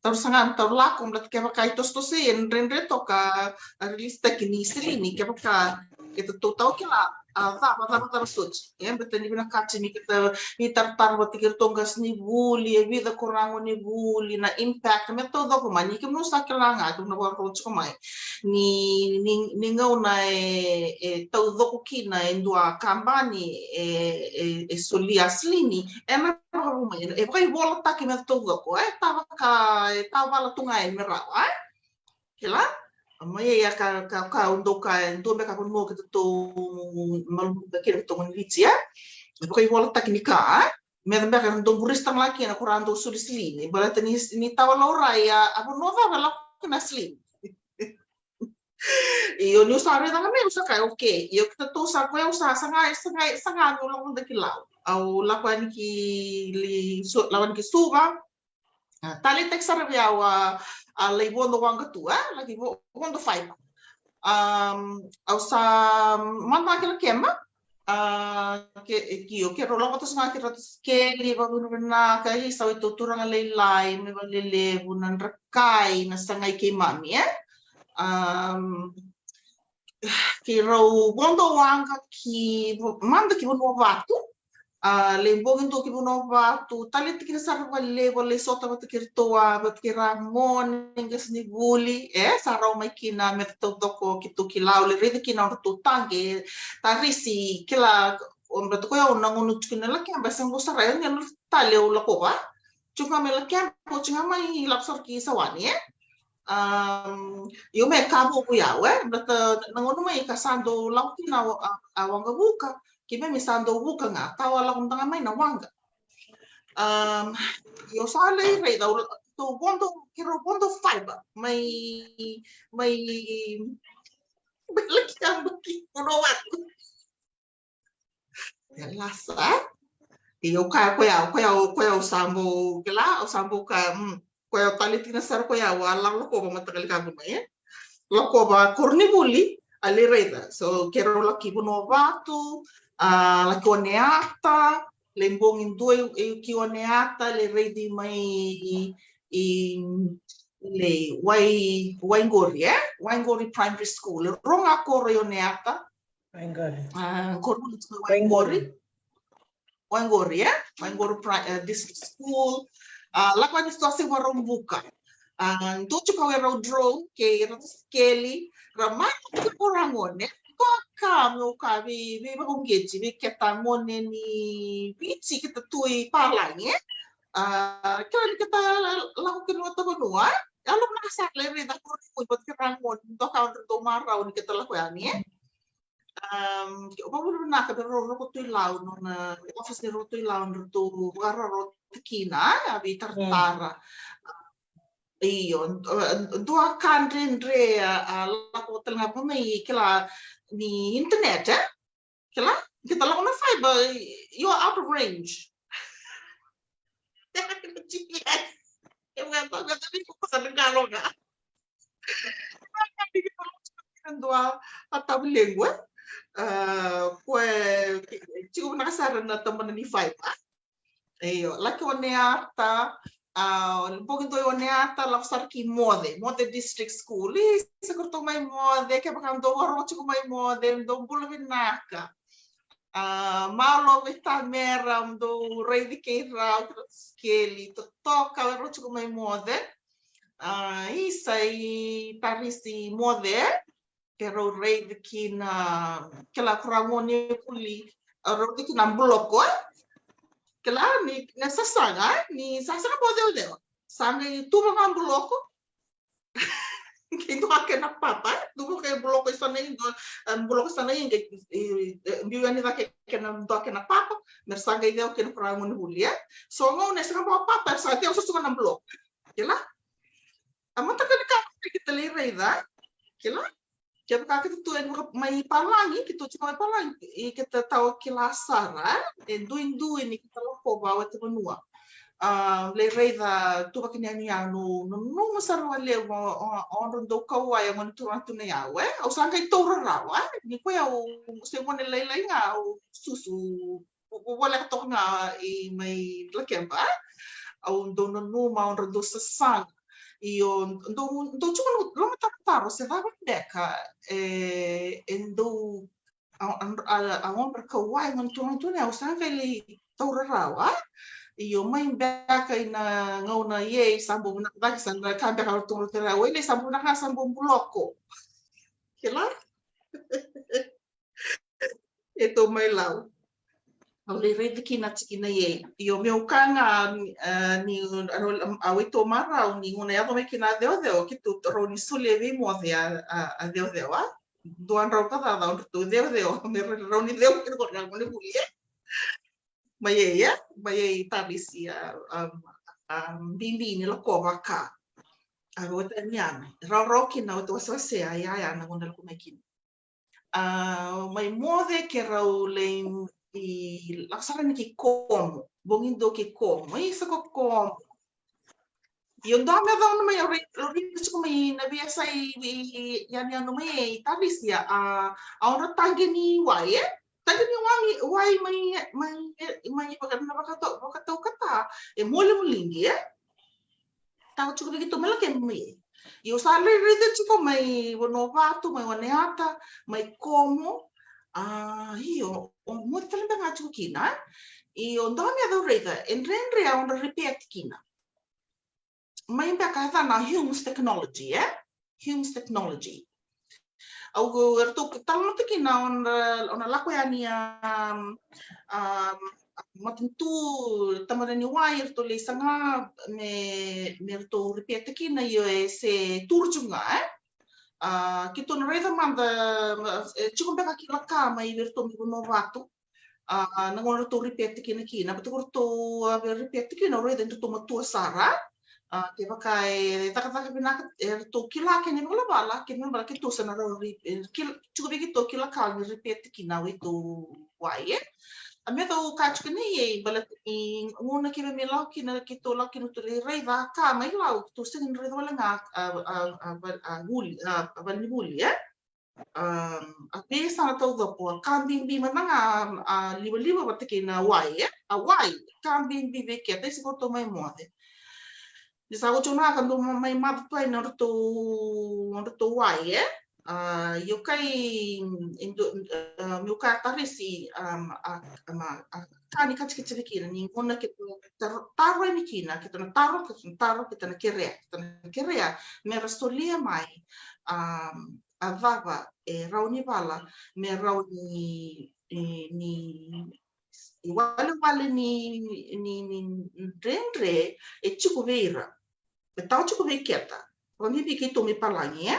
terus sangat terlaku melihat kaya itu sih rendre to ka lista kini sini kaya kita tahu kila apa terus ya betul ni bina kaci ni kita ni tertar batikir tonggas ni buli vida kurang ni buli na impact metodo ko mani kim nusa kelanga tu na baru komai ni ngau na tau doko kina endua kambani solia slini ema rumah kai bola taki metodo ko tava tungai merau kila Maya ya ka untuk ka beka pun mo kita to malu kira to ngitia ko i wala teknika me da beka ndo buristang laki na kurang to sulisli ni bala tani ni tawa lora ya abu nova bala na slim io ni usare da me usa kai okay io kita to sa ko usa sanga no lang da kilau au lakuan ki li lawan ki suba tali tek sarabia wa lei bondo wanga tua lagi bondo fai au sa manta kila kema ke rolo ko tsanga ke rotos ke li ba bununa ka hi sa itu turang lei lai me ba lele bunan rekai na sangai ke mami ki ro bondo wanga ki manda ki bondo watu lembong into ki bono watu tali tikina sa le sota ba tikirtoa ba tikiramon ngas ni buli sarau mai kina metto doko kitu kilau le rede kina to tange tarisi kila omba to ko ya una ngunu tikina la kamba sango sara ya ngelu tale o lako ba chunga me la kamba chunga mai lapsor ki sawani yo me kabo ku ya bata ngunu mai kasando laukina awanga buka kime misando buka nga tawa la kung tanga mai na wanga yo sale rei da to bondo fiber mai laki ang baki puno wat lasa iyo ka ko ya sambo kila o sambo ka ko ya talitina sar ko ya wala lo ko matagal ka bumaye lo ko ba cornibuli ali reda so kero la ki bonovato la koneata lembong in due ki oneata le redi mai i le Waingori Waingori Primary School ronga ko reoneata Waingori District School lakwa ni stosi warong buka tuchu kawe rodro ke skeli ramata ko rangone ko kamo ka vi bagongeti vi ketamone ni pichi kita tui palange kaya kita lakukan waktu benua kalau masak lere dah kurang buat kerangon untuk counter tomorrow ni kita lakukan ni baru nak ada roro tu lau nona office ni roro tu lau tu roro tekina abi tartara iyo dua country andre laku tengah pemai kela ni internet kela kita lakukan fiber you are out of range eu tapi kok sadengalo nga dua atau lingua chico nakasara na teman ni five iyo laki oneata un poquito oneata la sarki mode district school sa kurto mai mode ke bakam do waro chico mai mode do bulvinaka malo vita meram do rei di keira skeli to toka ro chico mai mode isai tarisi mode pero rei di kina kela krangoni puli ro di kina bloko kela ni sasanga mode ode sanga tu bang bloko Kintu akena papa, tuvo que bloco está nem bloco está nem que biuani da que na do akena papa, mas sanga ideo que no para un bulia. So ngo nessa não papa, sa te usa na bloco. Kela? Amata ka kita lereida. Kela? Que ka kita tu mai palangi, kita tu mai palangi e kita tau kila sara, e duindu ni kita loko ba wa te benua. Le reida tu bakini ani anu no masarwa le on do kawa ya mon tu atu ne ya we o sanga i tora rawa ni ko ya o se mon le nga o susu o wala to nga i mai lakemba o do no ma on do sasang i o do chuno lo mata paro se va deka endo a on per kawa mon tu atu ne o sanga le tora rawa iyo mai baka ina ngauna ye sambo na baki sana kambe ka tungro tera we le sambo na ka sambo bloko kela eto mai lau au le rede kina tikina ye iyo meu kanga ni awito mara ni ngona ya me kina deo kitu roni sule vi mo a deo a doan ro ka da tu deo me roni deo kino ko na mo bulie Maya tarisia bimbi ni loko waka ago tanyana raro kina o tosa se ya na ngona ko makin mai mode ke raule i laksana ni ki kom bongindo ki kom mai sa ko kom yo dame da no mai ori ko mai na biasa yani no mai tarisia a ora tangeni wae tadi ni wai mai bakato kata mole mulingi tahu cukup begitu malah mai eu sale rede chico mai bonovato mai oneata mai como io mo tele banga chukina io ndome do rede enrenre a on repeat kina mai baka na Hume's technology Hume's technology au ertu talma tekina on lako yani matentu tamarani wai ertu le sanga me ertu repeat tekina yo se turjunga kito no reda manda chukum beka ki laka mai ertu mi no vatu nangon ertu repeat tekina kina betu ertu repeat tekina reda ertu matua sara ke pakai taka pinaka to kila ke ni bala ke ni bala ke to sana ro cukup begitu kila kali repeat kina itu wae me tau kachka ni balat i nguna ki me lau ki na ki to lau ki no tu rei va ka mai lau tu sing rei wala nga a guli a bani guli a pe sa tau do po kambing bi mananga a liwa wat ki na wai a wai kambing bi be ke te si ko to mai mo de di sa ko chuna kan do mai ma pai na to wai yo kai meu kai tarisi kani kachki chikina ni ngona ke taro ni kina kita na taro kita na kerea me rastolia mai a vava e rauni vala me rauni ni wale ni rendre e chiku veira e tau chiku veketa Roni biki to me palangi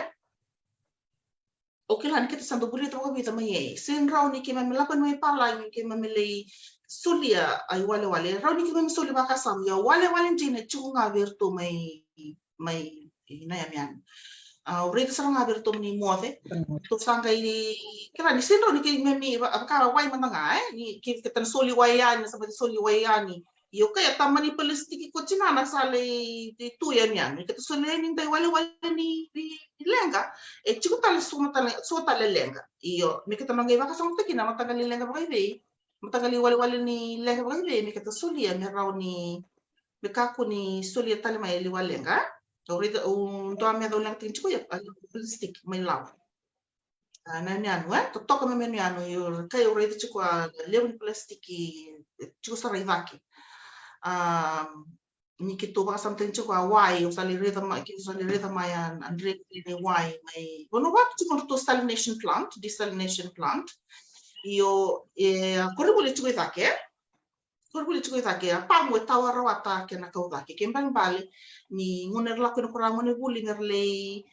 o ke lan kita santo buri to vida mai sen rauni ke me lapan mai palangi ke me lei sulia ai wale rauni ke me suli baka sam ya wale jine chunga verto mai na yamian o rei saranga verto ni mote to sanga i kira ni sen rauni ke me mi ka wai mananga ni ke tan suli waiani sabe suli waiani yo kaya tamani palistiki ko chinana sale tu yamian ke to suli ni dai wale ni lenga e chiku tale so tale lenga io mi kita mangai baka song tekina matagali lenga baka be matagali wale ni lenga baka be mi kita sulia mi rauni mi kaku ni sulia tale mai li walenga orida un to me do lenga tin chiku ya plastic mai law na ni anu to toka me ni anu io kai orida chiku leun plastic chiku sarai vaki ni kito baka something chiku wai o sali reda mai and ni wai mai bono wat chiku to desalination plant io koribuli chiku itake pa mo tawara wata ke na kautake ke bali ni nguner la ko kurang ngone buli ngerle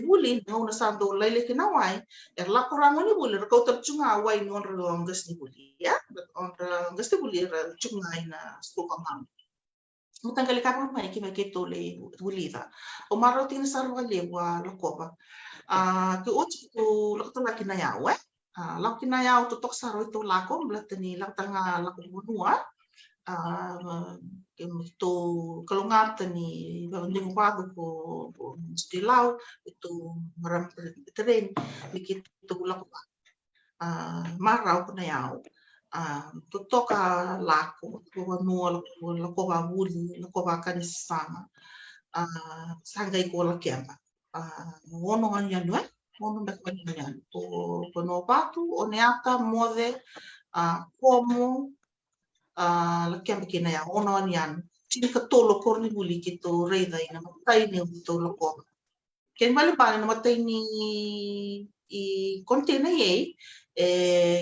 buli ngona sando lele ke na wai la kurang ngone buli ko ter chunga wai non ngas ni buli ya on ngas ni buli chunga ina school compound mutanggali kapang mai ki ke to le bulida o maro tin sarwa lewa lokoba ke ochi to lokta kina yawe la kina yaw to tok saro to lako blatani latanga lako bunua ke to kalungat ni banding wado ko stilau itu maram tren dikit to lako marau kina yaw toka lako nuo lako ba buli lako ba kanisama sangai ko la kiamba wono anya no wono da kanya to kono patu oneaka mode como la kiamba kina ya wono anya tin ka tolo korni buli kito reida ina matai ni to loko ken bale bale no matai ni i container ye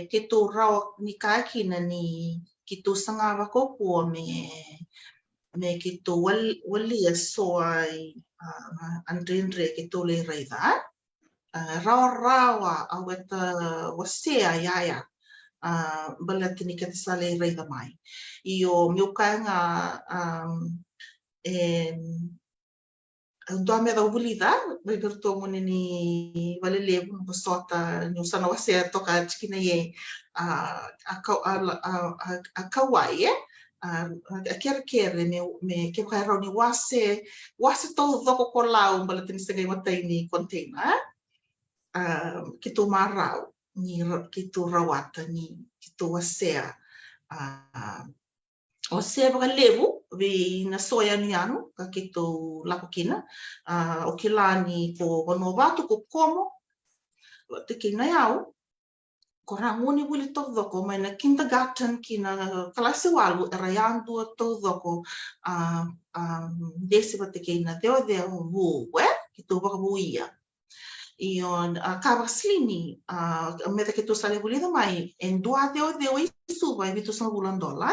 kito raw ni kakina ni kito sanga ko me kito wali soai andre kito le reida rawa aweta wasea yaya balatini kata sale reida mai io meu kanga ando me da bulida berto mone ni vale levo no sota no sana wasea toka chikina ye a kawaii a kere me ke kai roni wase to doko ko lau balatini segai matai ni container kito marau ni kito rawata ni kito wasea o se baka levu vi na soya ni anu ka kito lapokina o kilani ko novatu ko como te kina yau ko ranguni buli to doko mai na kindergarten kina klase walu era yandu to doko desi bate kina deo vu kito baka buia ion kavaslini meta kito sale bulida mai en dua deo isuba vitu sa bulan dolar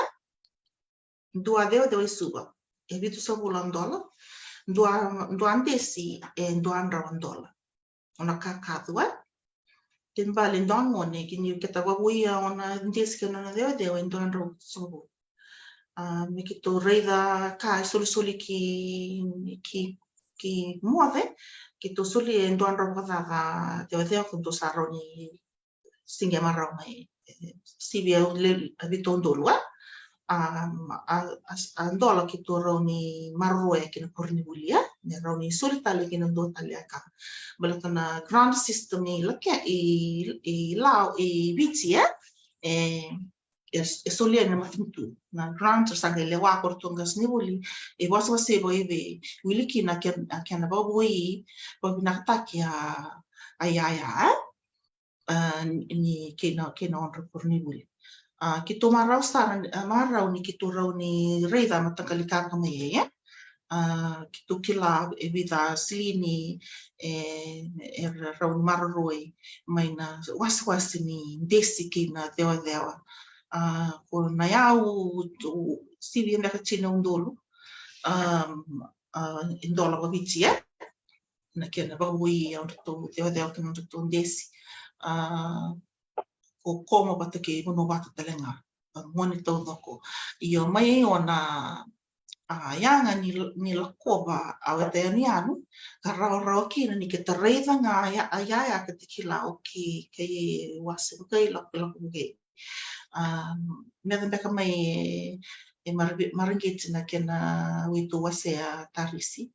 dua deo isuba e vitu sa bulan dolar dua desi en dua rawan dolar ona kakadua timbali don mone kini kita wabuia ona desi kana deo en dua rawan sobo me kito reida ka soli ki muove kito soli en dua rawan deo kunto saroni singa marau mai sibia vitondolo andola ki to rauni marroe ki na korni bulia ne rauni solitale ki na do taliaka balatana ground system i laka i lao i vitia e solia na mafintu na ground sa le wa kortongas ni buli e wasa sebo eve wiliki na kana baboi babina takia ayaya ni kena on korni buli ki tō marau ni ki tō rau ni reira matakali kāka mai e, ki tō kila e wita silini e rau ni mararoi mai na wasi ni desi ki na dewa. Ko na iau sivi e meka tina undolu, indola wa viti e, na kia na wawui au rito dewa ki na rito desi. Ko komo bata ke mono bata talenga moni tau noko io mai ona yanga ni la koba awete ni anu ka rau ki ni ke tareida nga ya ka tikila o ki ke wase ko la ke me da ka mai e maringeti na ke na witu wase a tarisi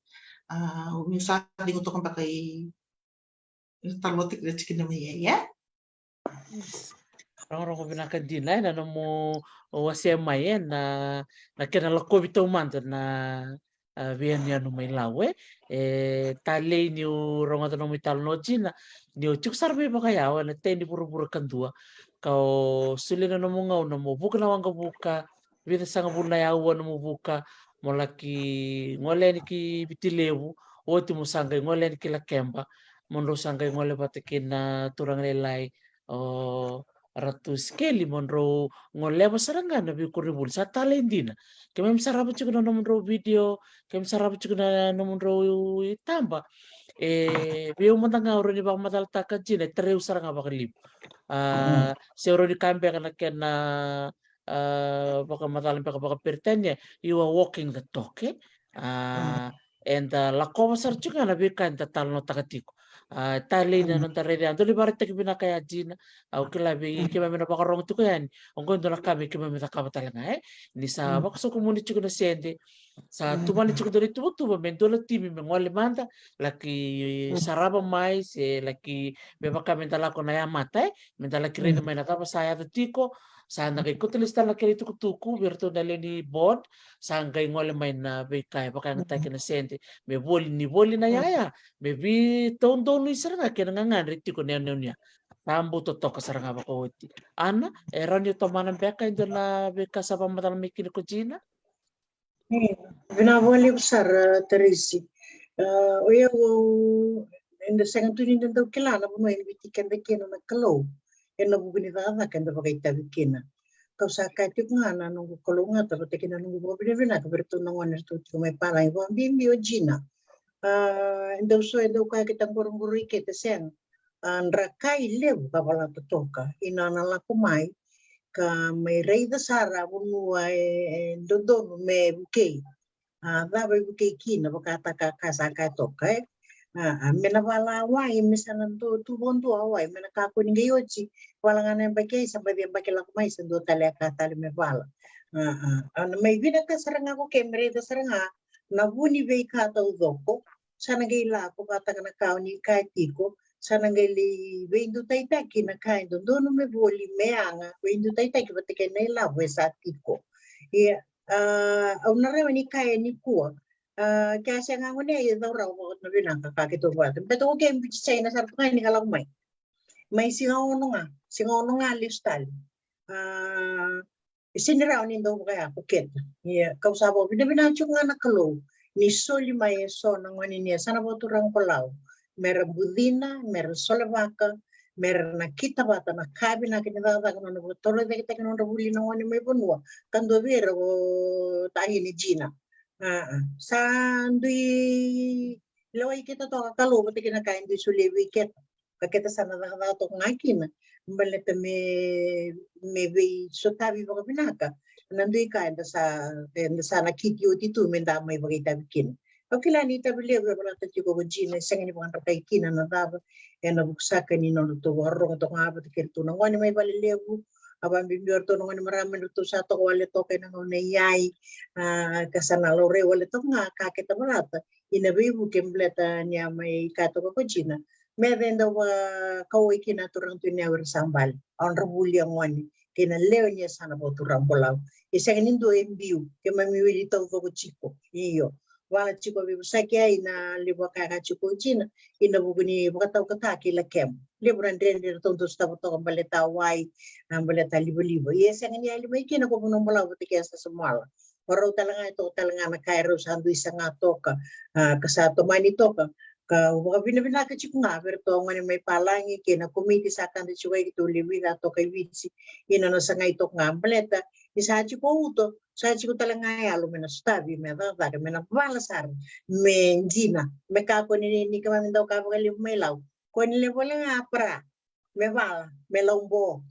o mi sa dingo to ka i talmotik de tikina mai ya Orang binaka dina na mo wase mai na kena la covid tau manta na vian ya no mai lawe tale ni ronga no mai tal no jina ni o chuk sarbe baka ya na tendi buru kandua kau sulina no mo ngau no mo buka na wanga buka vida sanga buna ya no mo buka mo laki ngole ni ki bitilewu o ti mo sanga ngole ni ki la kemba mo ro sanga ngole batekina turang lelai o ratus keli monro ngoleva sarangana bi kuribul sa talendina kemem saraba chukuna no monro video kem saraba chukuna no monro itamba biu matanga oro ni bak matal takajina treu saranga bakalip se oro ni kambe kana kena baka matal baka pertanya you are walking the talk and la kova sar chukana bi kan tatal no takatiko talina non tarere ando li barete ki bina kaya jina au kila bi ki mena baka rong tu kan ongo ndo la kabe ki mena kaba talanga ni sa baka so komuni chuko na sende sa tumani chuko dori tu mendo la timi me ngole manda laki saraba mai se laki be baka menta la kona ya mata menta la kirena mena kaba saya de tiko sa na kay kutilista la kiri tuku berto na leni bod sa ngai ngole mai na be kai baka ngata kina sende me boli na yaya bebi tondo ni saranga kena ngangan riti ko nea tambu to toka saranga ba ko oti ana era ni to mana beka indo na beka sa pamatal mikini ko jina Vinavoli besar Teresi. Oya wo inda sangat tu ninda tau kelana puno ini bitikan bekena na kalau ena bugini vava kan da bagai ta bekena kau saka tu ngana nunggu kalau ngata ba tekena nunggu bo bina ka bertu nongon tu mai pala ibo bimbi ojina inda so inda ka kita burung-burung ike te sen rakai lebu ka bala toka ina na la kumai ka mai rei da sara bunu dodo me bukei va bukei kina baka ka saka toka mena wala wai misalnya tu bontu awai mena ka kuning yoci wala ngane bake sampai dia bake la kumai sendo tali ka tali me wala ana mai vida ka saranga ko kemre da saranga na buni ve ka ta udoko sana gila ko kata kana kauni kai tiko sana geli veindu taita kina kai dono me boli me anga veindu taita ki batike nei la wesa tiko ia una re ni kai ni kuwa kaya siya nga ngune ay daw raw mo na binang kakakito ba pero okay which China sa pa ni kala may singono nga listal siniraw ni daw kaya puket ya kausabo binabinacho nga nakalo ni soli may so nang niya sana bo turang palaw meron budina meron solabaka meron nakita bata na kabi na kinadata ko na tolo de kita kinong rabuli na wani may bunwa kando biro tahi ni Gina sa andui laway kita to kakalo pati kinakain di suliwi ket kakita sana to ngakina baleta me be sotabi baka pinaka nandui kain sa nakityo titu menda may bagita bikin Okila ni tabile wala tati ko Gina sang ni pang rakay kina na daba na buksakan ni no to warong to nga ba tikirto na wani may balilebu Abang bibior to ngon marami to sa to wale to kay nang yai kasana lore wale to nga kaketa marata inabibu kembleta nya may kato ko China. Medenda wa kawai kina turang tunya sambal on rabuli ang wani kina leo nya sana po turang bolau. Isang nindo embiu ke mamiwili to ko chiko iyo. Wala chiko bibu sakia ina libo kaka chiko China ina buguni bukataw kataki la kem. Liburan dende tonto sta to baleta wai baleta libo-libo. Yes ang niya libo ikina ko punong bolau butikia sa sumala. Waro talaga ito talaga na kairo sandu isa nga toka kasato mani toka ka bina ka chiku nga pero ngani may palangi kina komiti sa kan chiku ito libina to kay witsi ina no sa nga ito nga baleta isa chiku uto sa chiku talaga ay alumina stabi me da me na balasar me njina me ka ko ni ka man daw ka bagali may law ko ni le wala nga pra me bala me lombo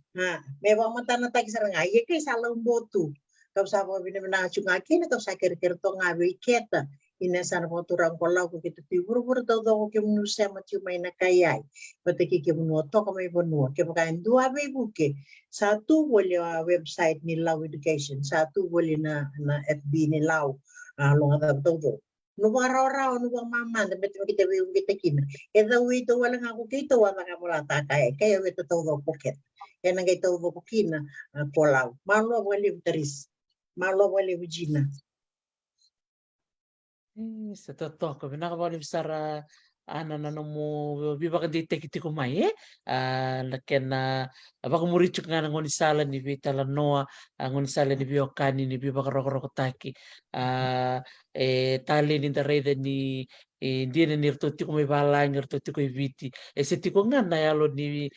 me ba mata na tagi sa nga ye kay sa lombo tu kau sa mo bina chunga kina kau sa kir to nga wiketa ina sana po turang kolau ko kita tibur daw ko ke manusia macam may nakayay pati ke munu to ko may bonua ke pakain dua be buke satu boleh website ni Law Education satu boleh na FB ni Law lo ngata to no bara no mama de betu kita be kita kina eda wito wala nga ko kito wala nga mula ta kaya wito to do pocket ena nga to do kina kolau malo boleh teris malo boleh bujina. Sa totoo ko binakabali sara ana mo biba ka dite kiti ko mai laken na abak murichuk nga ngoni sala ni vitala noa ngoni sala ni biokani ni biba ka roko taki tali ni darede ni dia ni rtoti ko may bala ngertoti ko viti seti ko nga na yalo ni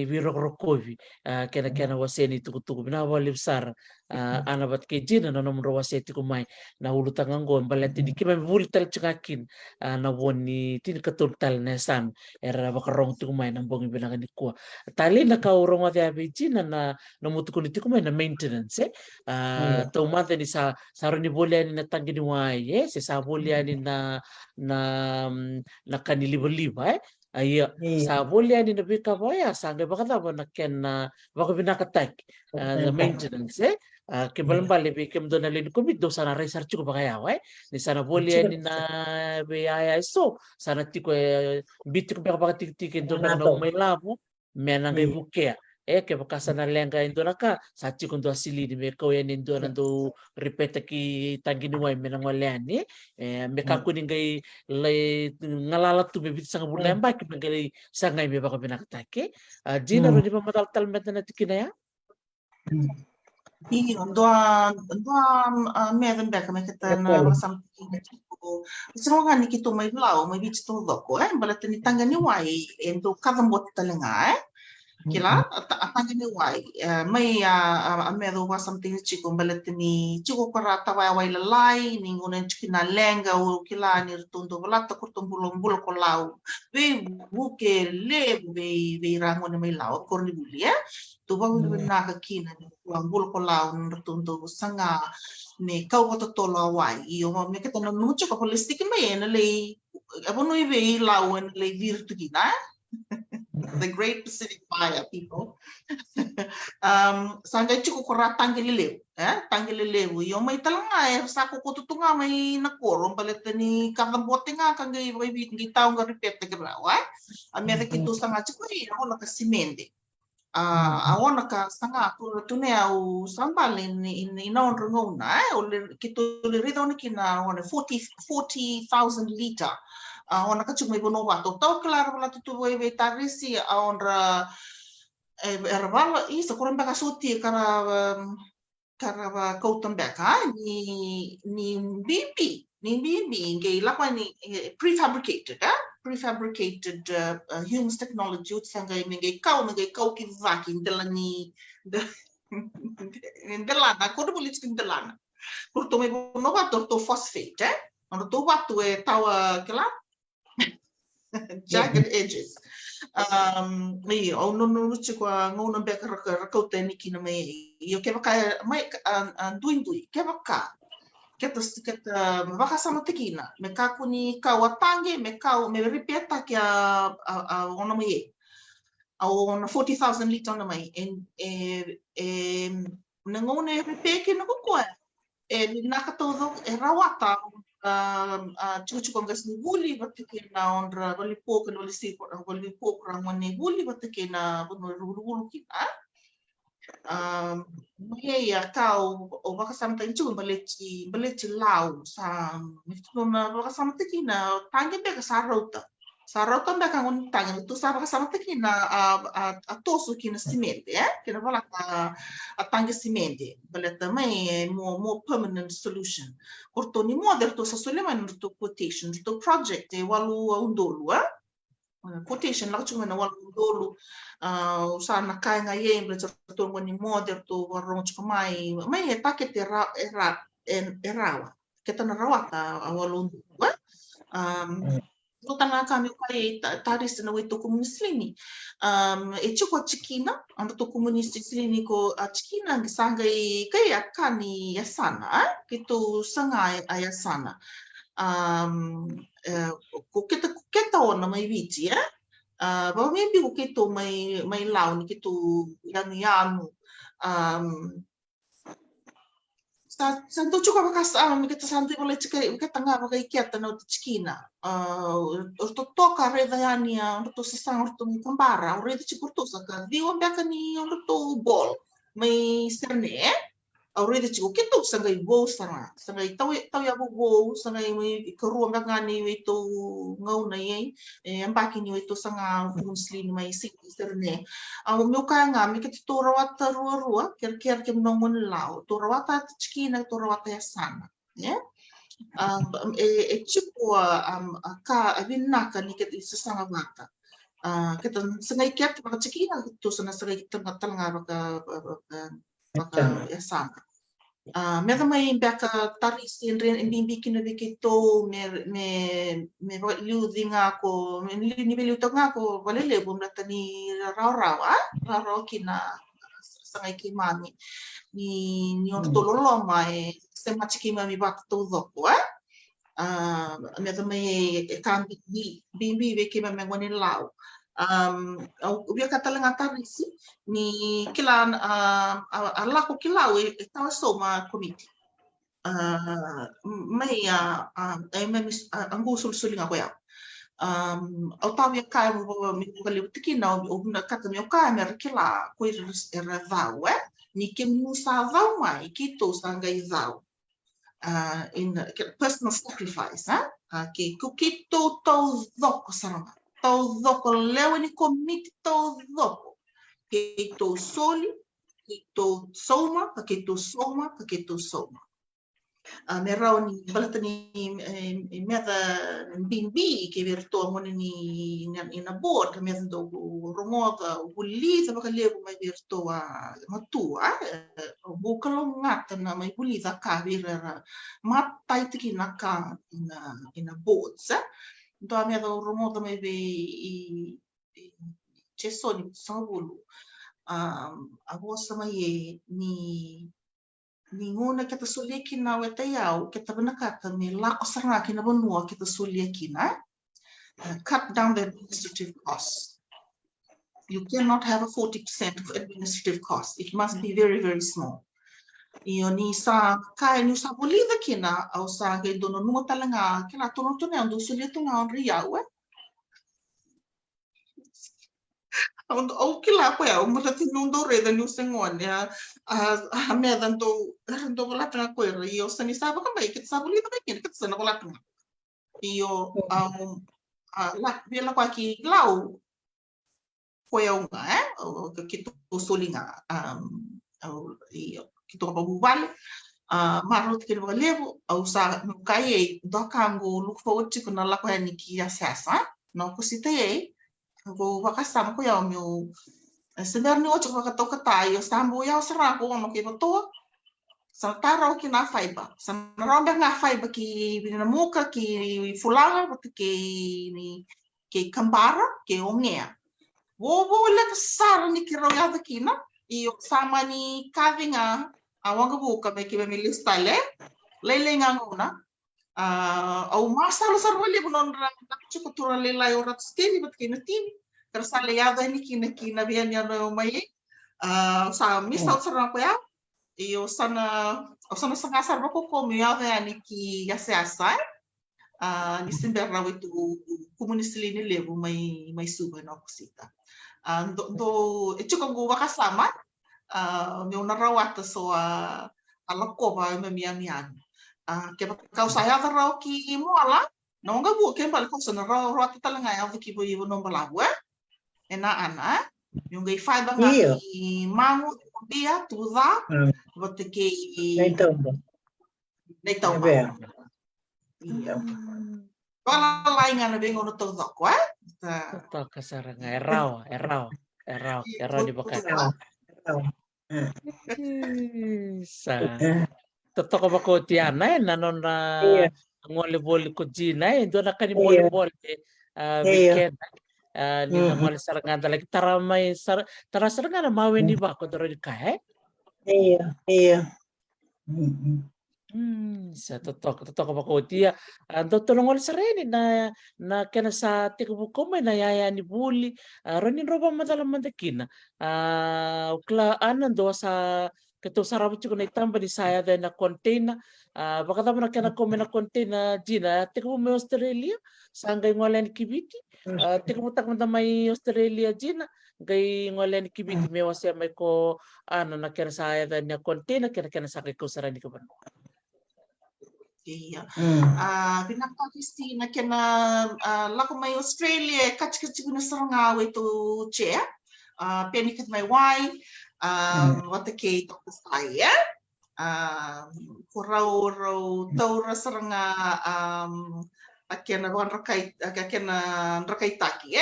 biro rokovi kena waseni tuku binakabali sara ana bat ke jina na nomro waseti ko mai na ulutangan go balati di kima burital chikakin na woni tin katul nesan era bakarong tu mai nang bongi binaka ni ko tali na ka urong ate abijina na mutu ko ni mai na maintenance to mate ni sa ni boliani na tangi ni wai se sa boliani na kaniliba Aya sa boliani na bika boya sangge bakata ba na ken baka binakatak na maintenance Kebalan lebih kem dona lin komit do sana research ko bakaya ni sana bolia ni na beaya so sana tiko bitik ko baka tik do baka no may labo mena ngay bukea ke baka sana lenga indo naka sachi ko do asili ni me ko yan indo na do repete ki tangi ni way mena ngolani me ka ko ni ngay lay ngalalat tu be bit sang bulan ba ki ngay sangay me baka binakatake jina ro di pa matal met na tikina ya Iyo, doa meron beka may kita na masam semua kan kita may lau may bich to doko balat ni tangga ni wai endo kadambot talenga kila tangga ni wai may meron wa something chiko balat ni chiko para tawa wai lalai ni ngunan chikina lenga o kila ni tundo balat kurtum bulong bulo ko lau we buke le we rango ni may lau korni buli tuwa na kakina ni bul ko lau nrtunto sanga ne kau ko to la wai io me ke tono mucho ko holistic me na le abono ibe lau en le virtu gina the great Pacific Fire people sanga chuko ko ratangile tangile io mai talanga sa ko tutunga mai na korom paletani kadambote nga kanga ibe gitao nga repete grawa amere kitu sanga chuko ino na kasimende awon ka sanga tu ne au sambal in non rungona o kito le rido ni kina on 40,000 liter ona ka chumai bono wato to claro la tu voi vetarisi on ra erval isa kurang baka suti kara kautan baka ni bibi ngai lakwa ni prefabricated human technology sanga ngai kau ki vakin delani delana ko do bulit kin delana kurto me no va to phosphate ono to watu tawa kala jagged edges ni no chico ngona be ka teni kina me yo ke baka mai duindui ke baka Kita baka sama tikina me kakuni kawatange me ripeta kya ono me au na 40,000 liter na mai na ngone peke na ko ni nakatodo rawata chuchu gas ni buli batike na ondra bali pok no lisi bali pok rangone buli batike na no rulu kita ya kau o baka samta inchu baleti lau sa mito na baka samta kina tangi beka sarota beka ngon tangi tu sa baka samta kina tosu kina simente kina bala tangi simente baleta mai more permanent solution orto ni model to sa suleman to quotation to project walu undolu quotation la cuma na walu dolu usa na kai nga ye mbele to ngoni model to warong cuma mai e paket erawa kita na rawata walu no tana kami kai taris na wito komunislini e chuko chikina ando to komunislini ko chikina ngisangai kai akani yasana kitu sanga ayasana ko kita ona mai viti ba maybe ko kito may lau ni kito yan sa to chuka bakas mi kita santi boleh kita nga bagai kiata no chikina to toka reda yani to sesang to kambara reda chikurto saka diwa baka ni to bol may serne already chico kito sangai bo sangai tau ya bo sangai mai karuam ngani itu ngau na ye ambaki ni itu sanga muslim mai serne meu ka nga mi kito to rawata ruwa ker nongon lao to rawata chikina to rawata yasana ne chico ka avinaka ni kito sanga wata kita sangai ket baka chikina to sana sangai tanga baka yasana mera mai beka taris inren bikin bikito me liudi ngako ni beliu ngako valele bom tani raw kina sangai kimani ni orto loloma sema chikima mi bat to doko mera mai kan bimbi bekima mengoni lau ubia katalenga tarisi ni kila alako kilau tawa soma komiti mai angu sul-suling ako ya au tawa ya kai mi kali tikina o na kata mi ka mer kila ko era vau ni ke musa vau mai kito sangai vau in personal sacrifice ke kito to doko saranga tau doko leo ni komiti tau doko ke tau soli ke tau soma ke tau soma ke tau soma me rau ni balatani me da bimbi ke virto moni ni ina board me do rongoga uli sa baka lebo mai virto matu bukalo ngata na mai uli da ka vira matai tiki na ka ina board sa do a minha rumor também veio e soni sabulu a vossa mãe ni ngona kita sulia kina weta yau kita benakata ni la osanga kina bonua kita sulia kina cut down the administrative costs. You cannot have a 40% of administrative costs. It must be very, very small. Io ni sa kai ni sa bolida kina au sa ke dono no talanga kina tono tono ando sulia tunga on ria o kila ko ya o mata tinu do re da ni sengon ya a me dan to la tanga ko io sa ni sa ba ka ke sa bolida ba ke sa na ko la tanga io la bela ko ki lau ko ya o ke to solinga io kita pa bubal marot ke ba levo au sa kai do kango look forward to na la ko ni ki asasa no ko site ko wakasam ko ya meu sebenarnya o choko ka to ka tayo sambo ya sara ko no ke to sa taro ki na faiba sa ronda nga faiba ki na muka ki fulanga ke ni ke kambara ke ongea wo le sar ni ki roya da kina io sama ni kavinga awang buka me kiba mi listale lele nganguna au masal sarwali bonon ra chukutura lelai orat steni bat kina tini Kersaleado ni kina bian yang mai sa misal sarang ko ya iyo sana sangasar ko miado ni ki yasa ni simber raw itu komunis ni lebu may suba na kusita do ichuko go wakasama mi una rawata so alako ba miamian ke kau saya raw ki mo ala no nga bu ke bal ko sana raw kita lang ay ki bo ibo no balawa ana yung gay five ba nga ni mango dia tuza bote ke Naitaw ba? Iya. Wala lain nga na bingo no tuza ko Toto kasarang erau di bakat. Sa toto ko bako tiana nanon na ngole ko jina do na kani bol weekend ni na ngole sarangan lagi tara sarangan na mawen di bako doro di kae. Iya. Sa toto ko bako dia do tolong ngole sareni na kena sa tiku buko na yaya ni buli ronin roba madala mandakina ukla anan do sa keto sarabu chuko na itamba di saya na container baka tama na kena kome na container jina tiku mo Australia sangay ngole ni kibiti tiku mo tak may Australia jina gay ngole ni kibiti mewa siya may ko ano na kena saya na container kena sakay ko sarani ko ba. Iya. Pinakakisi na kena lako may Australia kachikachi na sarangaw ito che. Penikat may wai wata kay to saya. Kurau taura saranga akena rakai taki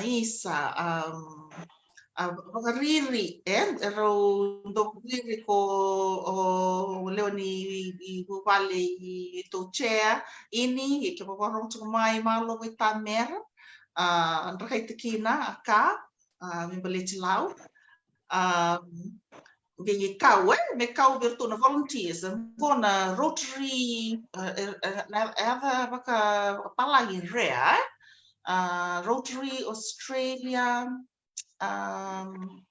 isa riri ero do riri ko leoni vale to chair ini ke paparong mai malo ko tamer rakai takina aka membalete lau Gay kau me kau bertu na volunteers na Rotary eva baka palagi rea Rotary Australia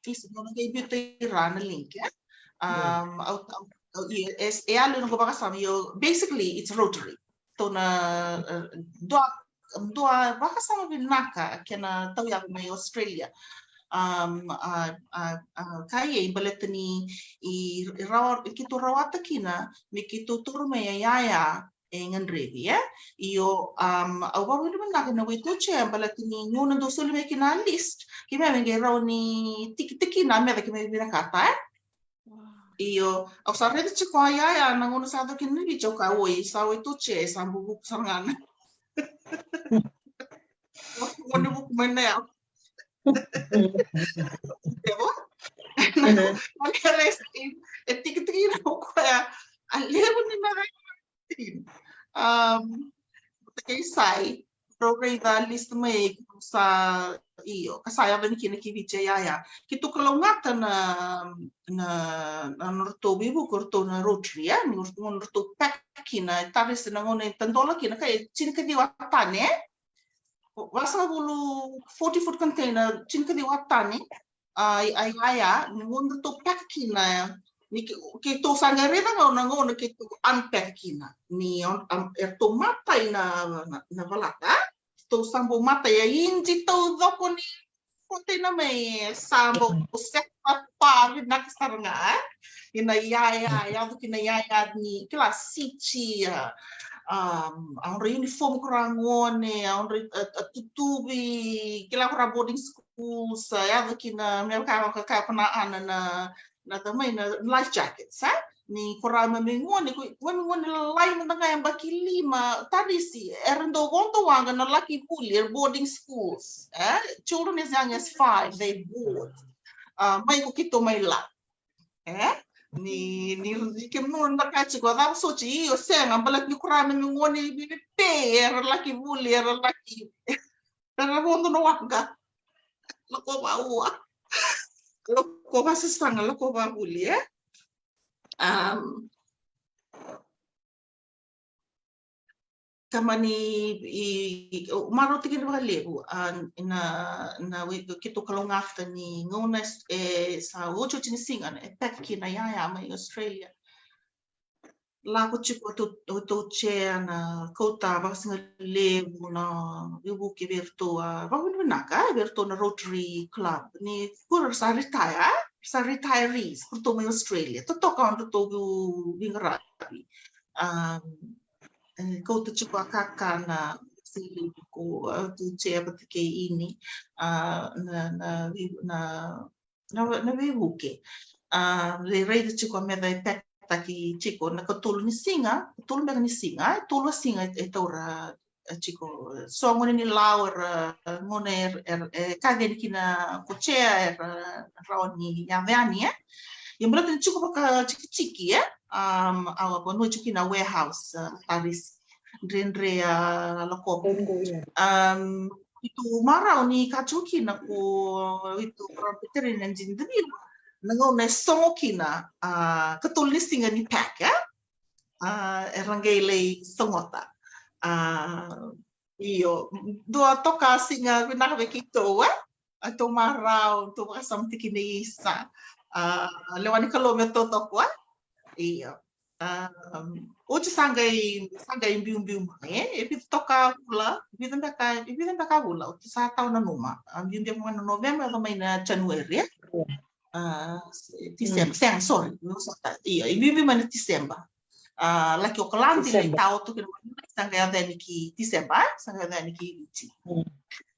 is no gay bertu run link es alo no baka sam yo basically it's Rotary to na doa baka sama binaka kena tau ya mai Australia kaya ibalit ni kito rawata kina mi kito turme yaya ngan revi iyo awa wala man nakin na wito che balat ni nguna do sulu me kina list kime me raw ni tiki na me kime binakata iyo au sa rede che kwa yaya nanguna sa do kina ni joka oi sa wito che sa bubu sangan wala mo kumana Tikitin ako kaya aliw ni narayin. Kay say program list may sa iyo kasaya ba ni kinikibiche yaya kito kalungata na norto bibu kurto na Rotary ni norto pakina taris na ngone tandola kina kay chinikadi watane wasa bulu 40-foot container cinka di watani ay ngundu to pack kina ni kito sangarena ngono kito unpack kina ni erto mata na valata to sambo mata ya inji to doko ni container me sambo sepa pa na kasaranga ina ya do kina yaya ni klasici ang uniform kurangone ang tutubi kila kura boarding school saya kina mereka panaan na tamay na life jackets ni kurama mingone lain na yang baki 5 tadi si erendo gonto wanga na lucky bully boarding schools children as young as 5 they board may ko kito may la ni kemno na kachi ko da so chi yo senga balak ni kurame mi ngoni bi te er laki buli er laki era bondo no wanga loko ba sanga loko ba buli kamani maro tiki na lebu na kito kalongafta ni ngona sa ocho chini singa na peki na yaya mai Australia la ko chipo to che na kota vasinga lebu na ibu ki verto va naka verto na Rotary Club ni kur sa retirees to mai Australia to ka to vingrabi kau tu cuba kakak na sili ko tu ceba ke ini na vivuke le rei tu cuba me dai peta ki chico na katul ni singa tul singa e tora chico so ngone ni lawer ngone kagen kina kuchea raoni yaveani yang berarti cukup ciki-ciki ya awa ponu cuki na warehouse taris drenre loko itu marau ni kacuki na ko itu proprietary na jindri nango na songoki na ketul listing ni pack ya erangele songota iyo dua toka singa binak bekito atau marau tu kasam tikini isa lewani kilometer tokwa iya ocho sangai bium e toka pula bidan baka pula ocho sa tahun numa bium mana November atau maina Januari ya Desember sorry iya bium mana Desember laki o kelanti le tau tu sangai ada niki Desember sangai ada niki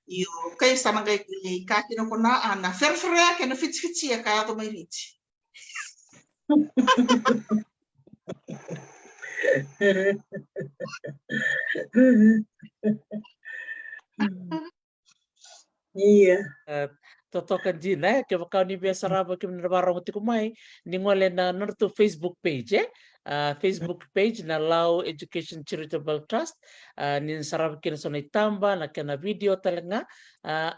io kai sana kai kaki no kona ana ferfrea ke no fitfiti ya kaya to mai rich Iya. Totokan jina ke bakau ni biasa raba ke barang ti kumai ni ngole na norto Facebook page Facebook page na Lao Education Charitable Trust ni sarab kin so tamba na kana video talanga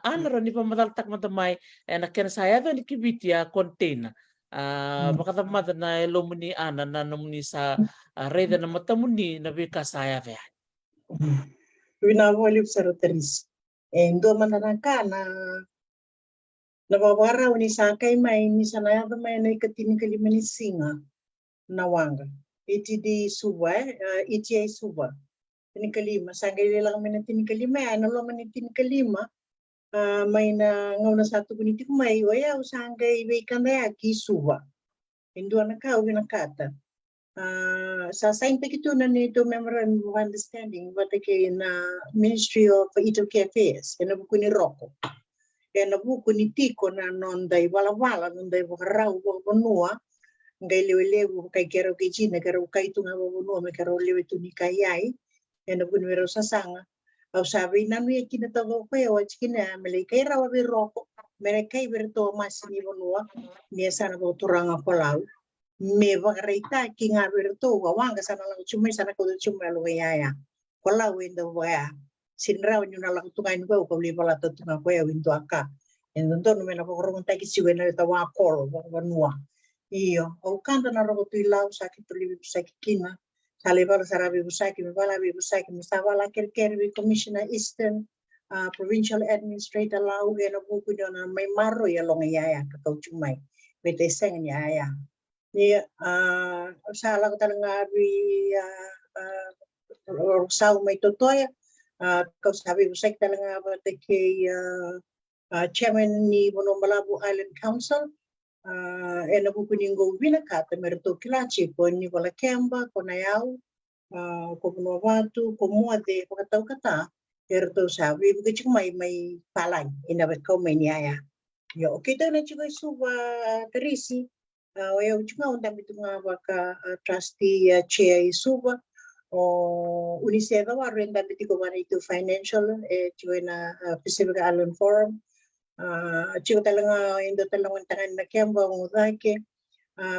anro ni pamadal tak matamai na ken saya do ni kibitia container baka tamad na lomuni ana na nomuni sa reda na matamuni na bika saya ve Winawali sarotaris endo manaraka na babara uni sakai mai ni sanaya da mai na ikatini kalimani singa na wanga iti di suba iti ay suba tini kalima sangai lelang mai na tini kalima ano lo man tini kalima may na ngaw na satu kuniti kumay waya sangai ikan na ki suba endo anaka uwi nakata sa sign pa kito na nito memorandum of understanding batake na Ministry of Ethiopian Affairs na buku ni Roko na buku ni tiko na nonday wala nonday wakarau bonua ngai lewe kai kero ke china kero kai tunga bonua me kero lewe tuni kayai na buku ni sasanga au sabi nanu ya kina tawo ko ya wachkina mele kai rawa be Roko mele kai berto masini bonua ni sana bo turanga polau me bagareita kinga berto wanga sana lang chumai sana ko chumai lo ya kola wendo wa sinra nyuna lang tunga ni ko li bala to tunga ko ya winto aka entonto no me na ko ron ta ki siwena ta wa kolo bonua iyo o kanta na ro tu ila usaki to li usaki kina sale bala sarabi usaki me bala bi usaki me sa bala kerker bi commissioner eastern provincial administrator lau eno buku dona mai maro ya long ya ka chumai bete seng ya ni sala ko talanga bi sau mai totoya kau sabi usai talanga ba ke chairman ni Bonombalabu Island Council ena buku ningo vina kata merto kilachi ko ni wala kemba ko nayau ko Bonovatu ko muade ko katau kata erto sabi buku chumai mai palang ina bet ko mai niaya yo kita na chubai suba terisi waya uchunga unda bitunga baka trustee chair suba o uniseva warenda bitiko mana itu financial chuena Pacific Island Forum chico talanga indo talanga tangan na kemba ngudake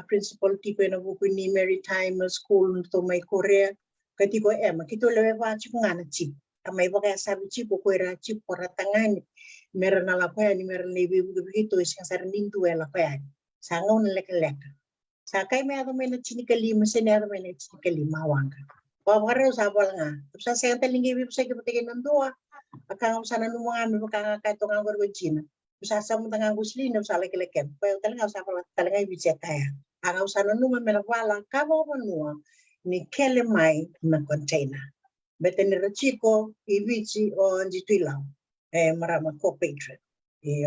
principal tipo na buku ni Maritime School to may Korea katiko kito lewe ba chico ngana chi amay baka sabi chico ko era chico para tangan meron na la pa ni meron ni bibu bito isang sarnindu la pa sangaw na lek sakay may ado may na chinikali masene ado may na chinikali mawanga Pawara sa nga. Sa sa talingi bi sa kipatike nandua. Akang sana no mga mi bakang ka to nga gorgojina. Sa sa mo tanga guslina sa leken. Pa talaga sa pala talaga bi kaya. Ang sana no wala ka mo ni kele mai na container. Bete ni rachiko ibichi o njituilang. Marama co-patron.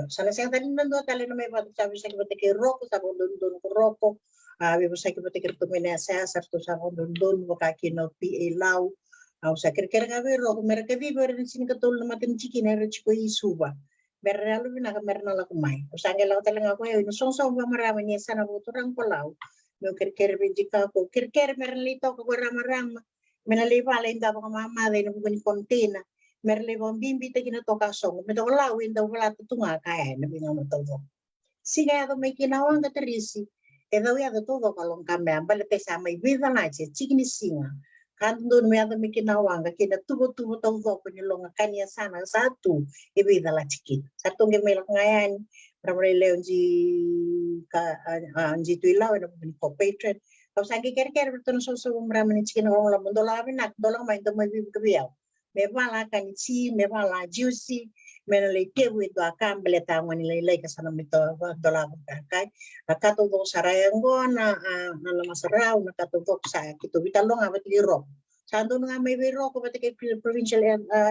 Sana sa talin nandua talin na may bata sabi sa kipatike roko sa don ko roko. Bisa kita pikir tu menasa satu sama don wakakino PA lau au sakir kira ngawe ro mereka bi ber di sini ketul matin cikin era ciko isuba berlalu bina kamerna la kumai usange lau teleng aku ya no song ba marama ni sana buturang polau no kir bi jika ko kir merli to ko rama menali pala inda ba mama de no buni kontena merli bon bimbi te kina to ka song me to lau inda wala tunga kaya na binga mo to siga to may kinawang ka terisi Edo ya de todo kalong kami ambal pesa mai vida na che chikini singa kan don me ada mikinawanga kina tubo tau ko ni longa kanya sana satu e vida la chiki satu nge melok ngayan ramre leonji ka anji tuila na ko patron kau sangi ker betul so mramani chikin orang la mundo la nak dolang mai to mai bi kabiao me bala kan chi me bala juicy menalay kewi do akam beleta ngoni lay kasana mito dola kai akato do sarayango na masarau na kato do sa kito bitalong abat liro sando nga may wiro ko pati kay provincial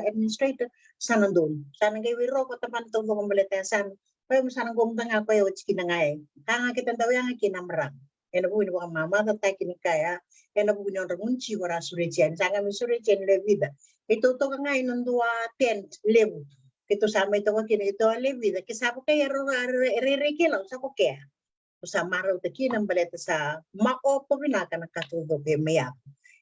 administrator sanandun sana kay wiro ko tapan to do beleta san pay mo sana gomdang ako yo chikinangay kanga kita daw yang kinamrang ena bu ni mama ta kinikaya ena bu ni rangunchi wara surechen sanga mi surechen le vida ito to nga inundua tent lebu Ito sama ito ko kinito alivida kisapo kaya re sa ko kaya sa maraw ta kinang baleta sa maopo binaka nakatudo kay maya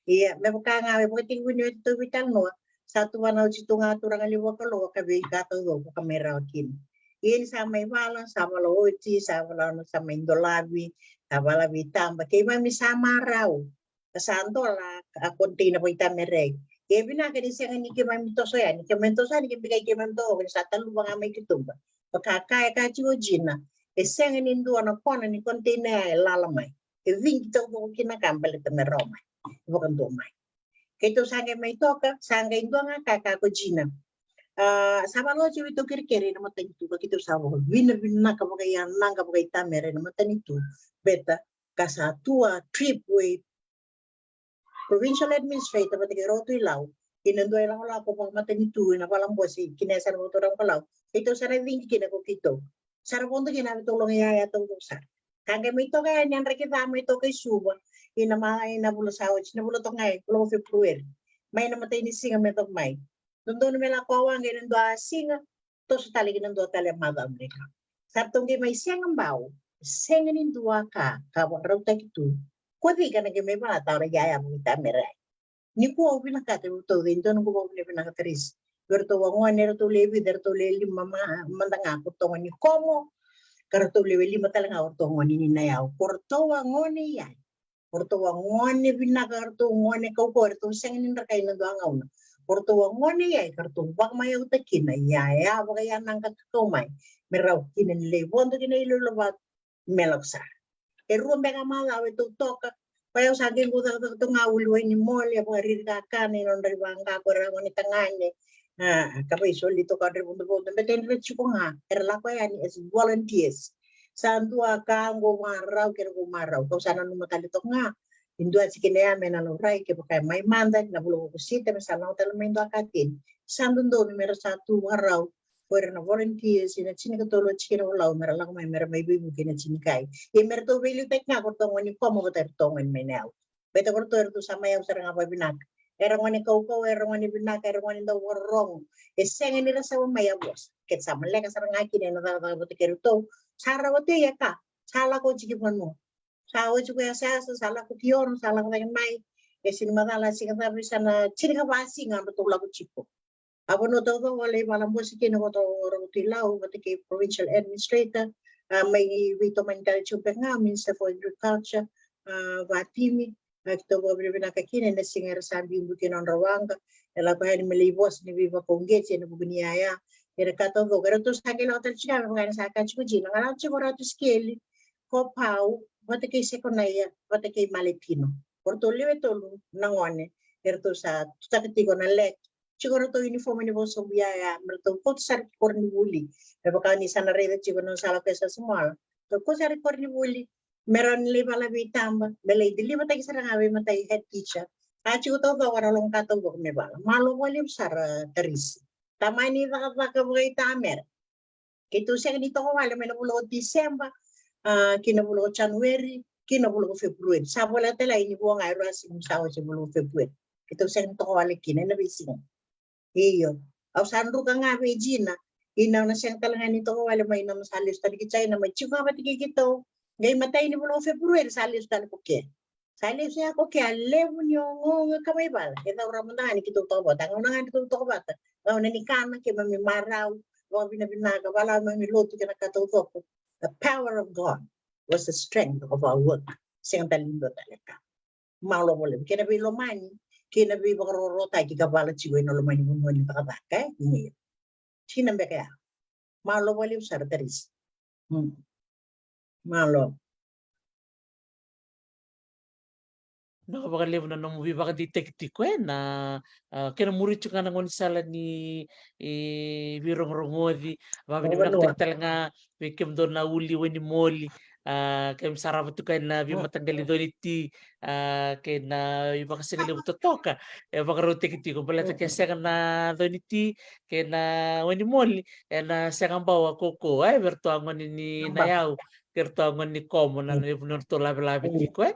iya me buka nga me buka tingu ni ito vital no sa tuwa na ito nga turang aliwa kalo kabi katudo ko kamera kin iyan sa may wala sa wala uchi sa wala no sa may dolabi sa wala bitamba kay may misama raw kasanto la konti na po itamereg Kaya ka din siya ni kimamito so yan, ni kimamito sa ni kibigay kimamito o sa talo mga may kitumba. Pagkakaya ka chiwo jina, siya nga nindo na kona ni kontina lalamay. Ving kita ko kinakambal ito na romay. Iwakan domay. Kaya ito sangay may toka, sangay indo nga kakako jina. Sama lo chiwo ito kirikiri na matan ito, kakito sa ako, wina kapagay lang kapagay tamere na matan ito. Beta, kasatua trip way provincial administrator pati kay Roto Ilaw, kinandoy lang wala ko pag matanitu na palang bosi, kinesa na motorang palaw, ito sa rin kinako kito. Sa rapondo kinami tulong yaya itong sa. Kaya may ito kaya niyan rekita mo ito kay Suba, inamay na bulo sa hoch, na bulo to ngay, bulo February. May namatay ni singa metong may. Doon nila ko ang ganun doa singa, to sa taligin ng doa talamada Amerika. Sa itong may siyang ang baw, senganin doa ka, kawang raw tayo Kodi ka naging mga tao na yaya mo kita meray. Ni ko ako pinakata ito din to nung ko ako pinakataris. Berto wango nerto levi derto leli mama mandanga ko to ni komo. Karto levi lima talaga orto ngoni ni nayaw. Porto wango ni yan. Porto wango ni binakarto ngoni ko porto sengin rakay na doang awna. Porto wango ni yan karto wag mayaw takin na yaya wag yan nang kakamay. Meraw kinan lebon to kinailulawat meloksa. Rumbe ka mga ito toka. Payaw sa akin ko ito nga ulway ni Molly, ako harira ka, ninon ribang ka, kurang ni tangane. Kapay solito ka rin bundo. Betin rin ko nga, erla ko yan as volunteers. Saan tuwa ka, ang gumaraw, kaya gumaraw. Kung sana nung matalito nga, hindi at si kinayame na luray, kaya kaya may mandat, nabulong ko sita, masana ko talagang may doakatin. Saan doon, numero 1 araw, Pwede na volunteers, ina chini katolo chini wala mera lang may bibu kina chini kai. Ye mera to velu tek na korto ngoni komo ko ter tongen menau. Beta korto ertu sama yang sarang apa binak. Era ngoni kau era ngoni binak, era ngoni do worong. Esengen ni rasa maya bos. Ket sama leka sarang aki na nata bote keruto. Sara bote ya ka. Sala ko chiki ponu. Sawo chuko ya sala ko kior, sala ko mai. Esin madala singa bisa na chini ka basi nga betul lagu chipo. Ako no to wala malam po si kino ko to Rotilaw, pati kay provincial administrator, may wito man kali chupe nga, Minister for Agriculture, Vatimi, ito po pinakakinin na singer sabi yung bukin ng Rawanga, nalabahan malibos ni Viva Conget, yan po biniyaya, irakato ko, pero to sa akin lang tayo siya, mga nasa akin siya, nga lang siya ko rato skeli, ko pao, pati kay Sekonaya, pati kay Maletino. Portolio ito, nangone, Kerto sa tuta ketiko na lek. Chiko to uniform ni boso biaya merto ko sar korni buli. Pero kani sana rede chiko no sala pesa semua. To ko sar korni buli. Meron lima labi tamba. Belay dili matay sarang abe matay head teacher. Chiko to ba wala long kato go me bala. Malo wali sar teris. Tama ni baka mga itamer. Kito siya dito ko wala may nabulo December. Kinabulo January. Kinabulo February. Sa wala tala ini buang ay rasi kung sa bulo February. Ito sa ito ko wala kinanabising. Iyo. Aw sandro ka nga Regina. Inaw na siyang talangan nito ko wala may naman sa alis tali kitay na may chika matigi kito. Ngay matay ni bulo February sa alis tali ko kaya. Sa alis siya ko kaya lewo niyo nga kamay bala. Kita orang mandahan kito to ba. Tangaw na nga kito to ba. Ngaw na ni kana kay mami maraw. Mga binabinaga wala mami loto ka nakatuto ko. The power of God was the strength of our work. Siyang talindo talaga. Malo mo lang. Kaya nabi lomani. Kaya nabi bakarorota. Kikabala chigo ino lomani mo ni bakabaka. Hindi. Sinambe kaya. Malo mo lang sa taris. Malo. Nakapakaliw na nung movie baka detective ko na kinamurit yung nga nangon sala ni Wirong Rongodi. Babi ni nakatagtal nga wikim doon na uli ni Molly. Kaya masarap ito kaya na matanggali doon iti kaya na yung baka singali mo totoka. Baka ro tikiti kung pala kaya siya na doon iti kaya na ni Molly. Kaya na siya nga bawa koko. Ay, berto ang ni Nayaw. Berto ang ni Komo na naipunan ito labi-labi ti ko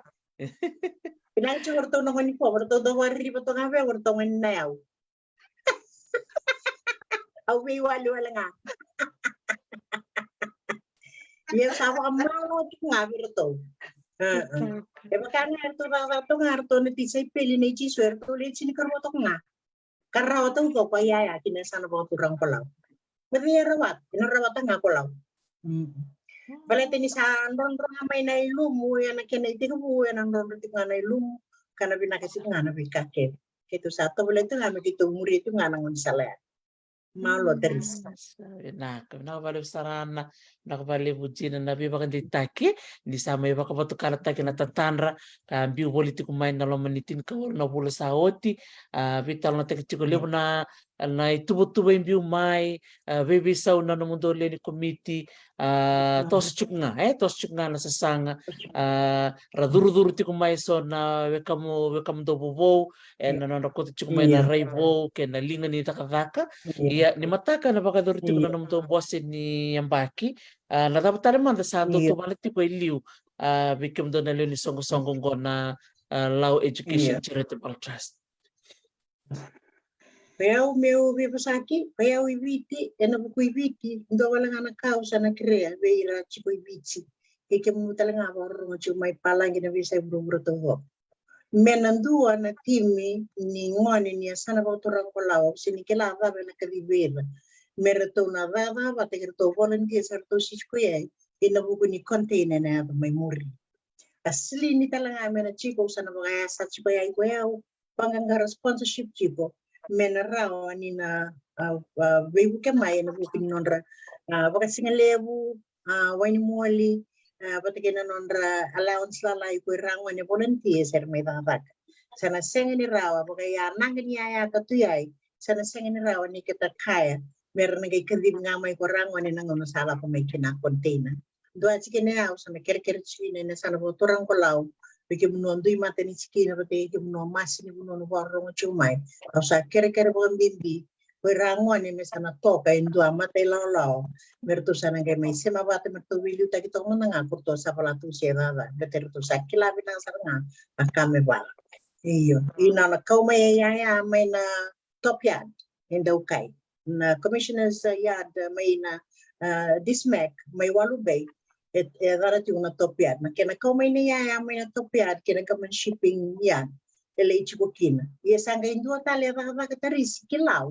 Pinancho warto no ni po, warto do wari pa to nga be, warto nga nayaw. Aw may wala nga. Iya sama kamalo nga warto. E baka nga to nga ni tisay pili ni Jiswer to ulit sinikarwa to nga. Karawa to ko kaya kinasana ba turang ko lang. Mabiyarawat, inarawat nga ko lang. Balete ni sa andon may na ilumu yan na kinaitin mo yan andon nga na ilumu kana binakasip nga na bikake kito sa to balete nga makito muri itu nga nangon sala malo teris nakabalik sarana nakabalik bujina na biba kan ditaki di sama iba ka batu kala taki na tatanra ka biu politiko main na lomanitin ka na pula sa oti vital na taki chiko lebu na tubo-tubo yung biu mai baby saw na namundole ni committee tos chuk nga na sasanga raduru-duru ti kumai so na wekam do bobo na nakot chuk mai na raibo ke na linga ni takakaka iya ni mataka na baka duru ti kuna namto bosin ni Yambaki na dapat talaman da sa to balik ti ko iliu bikim do na liu ni songong ko na Law Education Charitable Trust. Peo meu vipasaki, peo ibiti, ena buku ibiti, ndo wala nga nakausa na krea, beira chipo ibiti. Ike mo talaga ako may palang ginabisa yung bro to ho. Menandua na timi ni ngoni niya sana ba turang ko law, sinikilava ba na kalibera. Merato na vava, batikirto volunteer sa to si kuya, inabuko ni container na may muri. Asli ni talaga mena chico sana ba sa chipo ay kuya, panganga sponsorship chipo. Menarao ani na webu kemay na bukin nondra baka singalebu wani moli batikena nondra allowance la lai ko rangwa ni volunteer ser may dadak sana sengeni rawa baka ya nangani ya katuyay sana sengeni rawa ni kita kaya meron ngay kadib nga may ko rangwa ni nangono sala ko may kina container doa sikene ya sana kerker chine na sana bo turang ko law bikin menondu mata ni sikina pati bikin menondu mas ni menondu warung cumai kalau saya kira-kira bukan bimbi berangwan ni misalnya toka indo amat elaw mertu sana kay may sema bate mertu wilu ta kita menengah kurto sa pala tu siya beter tu sa kilabi nang saranga kami bala iyo ina na kau may yaya may na top yard indo kay na commissioners yard may na dismek may walubay darat yung natopyad na kinakaw may niyaya may natopyad kinagaman shipping yan ilay chiko kina yesanga indua tali baka taris kilaw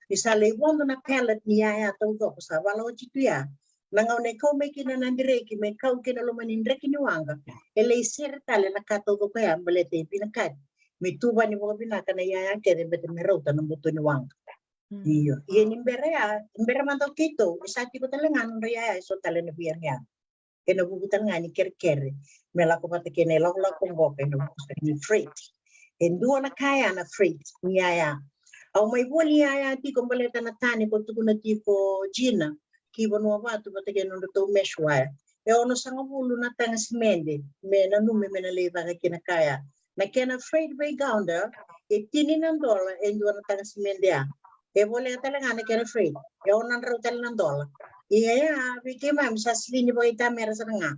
isale wondo na pellet niyaya tawdo ko sa walo chito ya nangaw na ikaw may kinanandireki may ikaw kinalumanindreki niwanga ilay sir tali nakatawdo ko yan balete pinakad may tuba ni mga binaka na yaya kaya bete merauta ng buto niwanga iyo yan imbera man daw kito isati ko talaga ng yaya so tali na biyang yan kinabubutan nga ni kerker mela ko pati kinelok kong boke no ni freight Endua na kaya na afraid niya. Au mai boli ya ti ko baleta na tani ko tu na ti ko Gina ki bono ba tu bate ke no to meshwa e ono sanga bulu na tanga simende me na nume me na leva ka kina kaya na kena afraid by gaunda e tini nan dola e ndua na tanga simende ya e bole tala ngana kena afraid e ono nan ro tala nan dola ya bi ke ma msa slini boy ta mera sana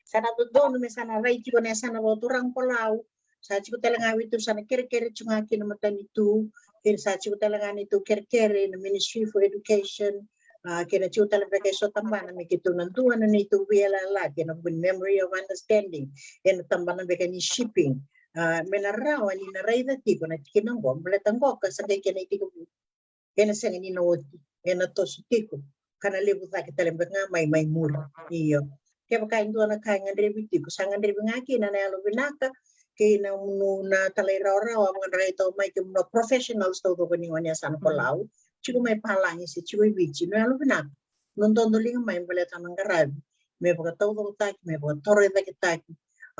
sana to dono me sana rai ti ko ne sana bo turang polau sa ci ko tala ngawi tu sana kere chunga kina matani tu sa ci talaga nito kerkere na Ministry for Education kina ci talaga kay so tambana mi kito nanduan na nito wala la kina good memory of understanding en tambana be kani shipping menarawa ni na raida tipo na kina ngom bletanggo ka sa kay kina itiko kina sa ni noti en to sutiko kana lebu sa kita lembek nga may mur iyo kaya baka indo na kaya ngandre bitiko sa ngandre ngaki na nalo binaka kina na talay raw mga rito may kimo professionals to ko ni wanya sana Palau chico may palangi si chico bichi no alu bina non doling may baleta ng garab may pagkataw ta may pagkatore ta kita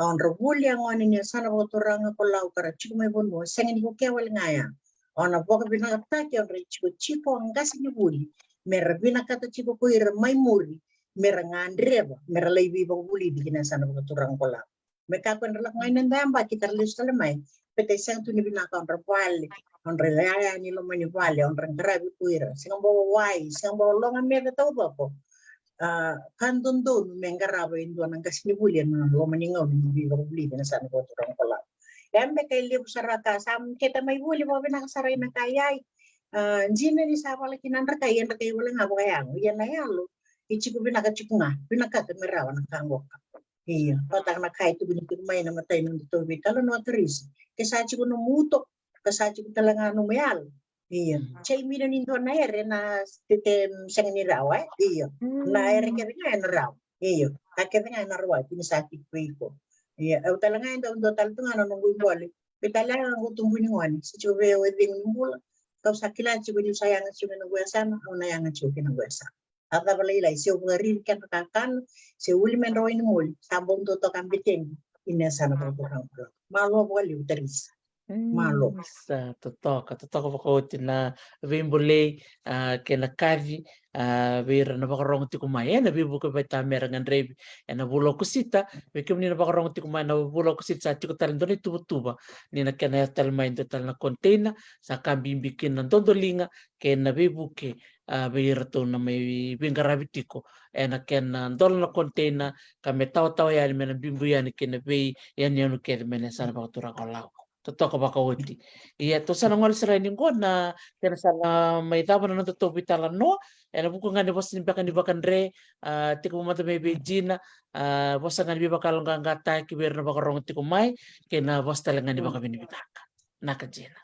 on robuli ang ani niya sana ko turang Palau kara chico may bonmo sengin ko kewal ngaya on a boka bina ta ki on chico ang gas ni buli may rabina kata chico ko may muri may ngandreba may lay ba buli di na sana ko turang Palau mereka akan relak ngayon nandamba kita lihat selamai pete sang tu ni binaka on rapale on relaya ni lo mani vale on rangrabi kuira sing bawa wai sing bawa longa mega tau bako kan dondo mengarabo indo nang kasni bulian lo mani ngau ni bi ko buli na sana ko turang pala yambe kay libu saraka sam kita may buli mo binaka saray na kayay jina ni sa wala kinan rakay yan rakay wala nga bayang yan na yalo ichiku binaka chikunga binaka temerawa ng kangok iya, patang na kahit tugon ito may namatay ng dito bitalo no atris. Kasachi ko numutok, kasachi ko talaga numayal. Iya. Chay mina nindo na ere na titem sang nirawa, iya. Na ere kaya nga raw. Iya. Kaya nga narwa pinisati ko iko. Iya, au talaga ndo tal tunga no nunggu bole. Bitala ang utumbu ni ngwan, si chuve weding numbula. Kau sakila chibu ni sayang chibu ng sana, au na yang chibu ng sana. Ata balay se ugarin kan kakan se uli men roin mul sambong to kan bitin ina sana ko malo wali utaris malo sa totoka pakotin na vimbole kena kavi vera na bakarong ti kumaya na bibu ko beta merangan rebi na bulo kusita bekim ni na bakarong ti kumaya na bulo kusita sa tiko talendo ni tuba ni na kena talmain to tal na container sa kambimbikin na dondolinga kena bibu ke vera to na may bingarabitiko na kena dol na container kame taw yan mena bimbu yan kena be yan kena mena sana bakatura kalau totoo baka wati iya to sana ngol sira ni na kena sana may tabo na to bitala no ena buku ngani bos ni bakan re tiku mata may bejina bos ngani bakal ngata ki ber na bakarong tiku mai kena bos talangan ni baka binibitaka nakajena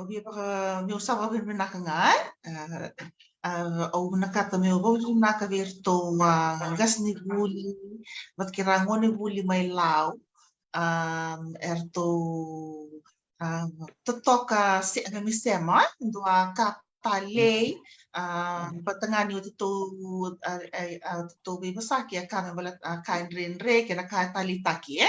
obi baka mi usaba bin nakangay au nakata mi ubo naka virto gas ni buli mat kirango ni buli may law erto totoka si agami sema dua katale patangani to bibasaki akana balat kain renre kena katali taki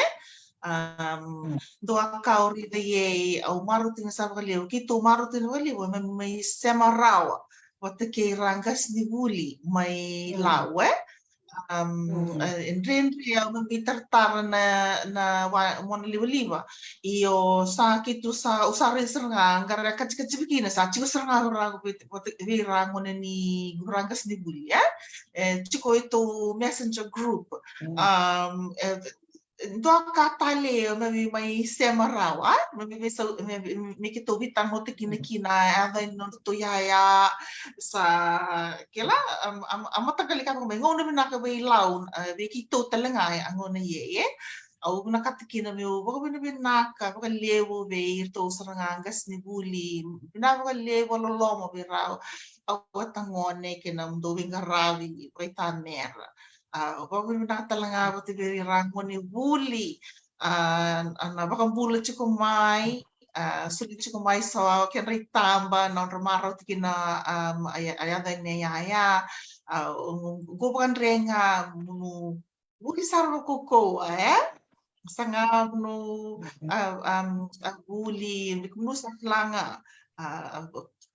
dua kauri de ye au marutin sa valeu kito marutin valeu may sema rawa wate ke rangas ni buli may lawe Enrique au membitartar na mona liwa io sa kitu sa usare seranga gara kacik begini sa chico seranga rago vira ngone ni gurangas ni buli ya chico itu messenger group doa katale may sema rawa may kito bitan mo tikina ada no to yaya sa kela amatagali ka may ngono na ka bay lawn kito talaga ang ngono ye au nakatikina mi baka binaka baka lewo be to sarangangas ni buli binaka lewo lolomo biraw au tangone kinam doing garawi paitaner baka binaka bati birango ni buli ana baka bula chikumai sulit chikumai sa kenri tamba non romaro tikina ayada ni yaya go bakan renga munu buli saro koko sanga no avuli mikunusa langa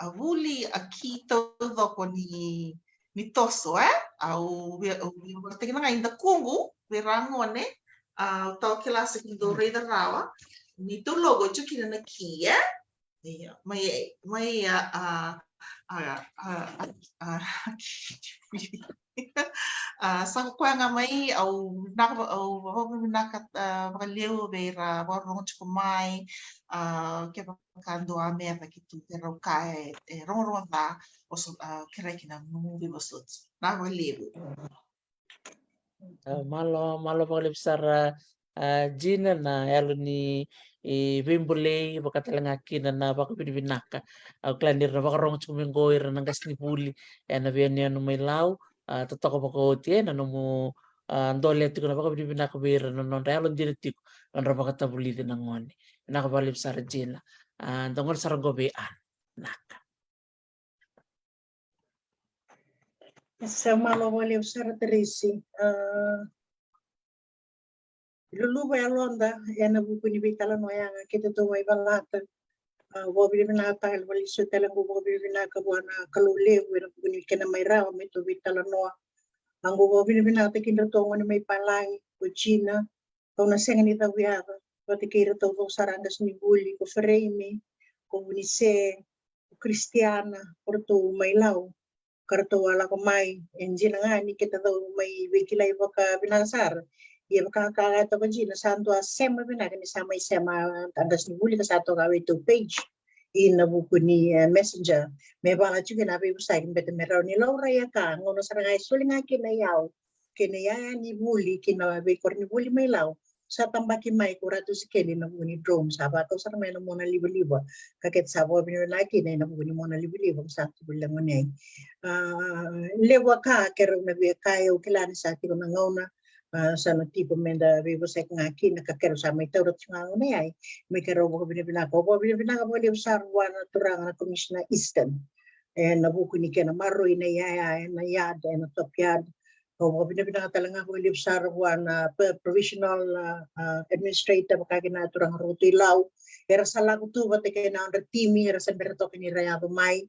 avuli akito doko ni toso au berarti nga inda kungu verangone tau kilasa kindo reda rawa ni to logo chukina na kia mai sa kwanga mai au nakat valeu vera warong chukumai ke kando Amerika kitu pero kai rong ta oso kira kina numubi bosot na valeu malo pakalip sara Gina na yalo ni Wimbole bakatalang akina na baka binibinaka au klandir na baka rong chumingoy na gas ni puli na biyan niya no may law totoko baka oti na no mo andole tiko na baka binibinaka bira no non yalo diretiko on ra baka tabuli din ngoni nakabalip sara Gina tungkol sa gobean naka Sa malo wale usara Teresi. Luluba ya londa yana buku ni bitala no yang kita tu mai balata. Wobi bina ta el wali su tele wobi bina ka buana kalule wera buku ni kena mai rawa me tu bitala no. Anggo wobi bina ta kinda to ngoni mai palangi ko China. Ko na senga ni ta wiaba. Pati kira to sarangas ni buli ko Freimi ko Unise ko Cristiana porto mai lau. Karto wala ko mai enjina nga ni kita daw may wikilay baka binasar iya baka kagato ko jina santo asema binaga ni samay sema tandas ni buli ka sato gawe to page in buku ni messenger me baka juga na be usay bete meraw ni Laura ya ka ngono sarangay suling nga kinayaw kinaya ni buli kinawa be kor ni buli may law sa tambaki mai kurato si Kelly na buni drone sabato sa may na muna libo-libo kakit sabo binulaki na na buni muna libo-libo sa tubulang ngunay lewa ka kero na be kayo kilani sa ti ko ngona sa no tipo menda vivo sa ngaki na kakero sa may tawrat nga ngunay ay may kero ko binibinako ko usar wana turang na commissioner Eastern nabuko ni kena maroy na yaya na yada na topyad ko binibinaka talaga ko usar wana provisional administrator kagina turang rutilaw era sala ko tu bate kena under timi era sa berto kini rayado mai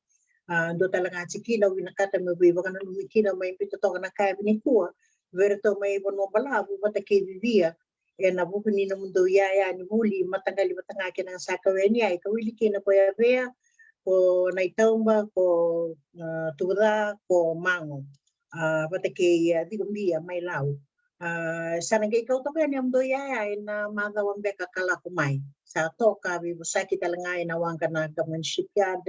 do talaga sikina winakata mo biwa kana lumikina may pito to kana kaya binikua verto may bono balabu bata kay bibia nabuko ni namundo yaya ni huli matagali matanga kina sa kaweni ay kawili kina ko yabea ko naitaumba ko tuda ko mango bata kay di kumbia may law sana kay ikaw to kaya ni amdo yaya na magawang beka kala kumay sa to ka bibo sa kita langay nawang ka na gaman shipyard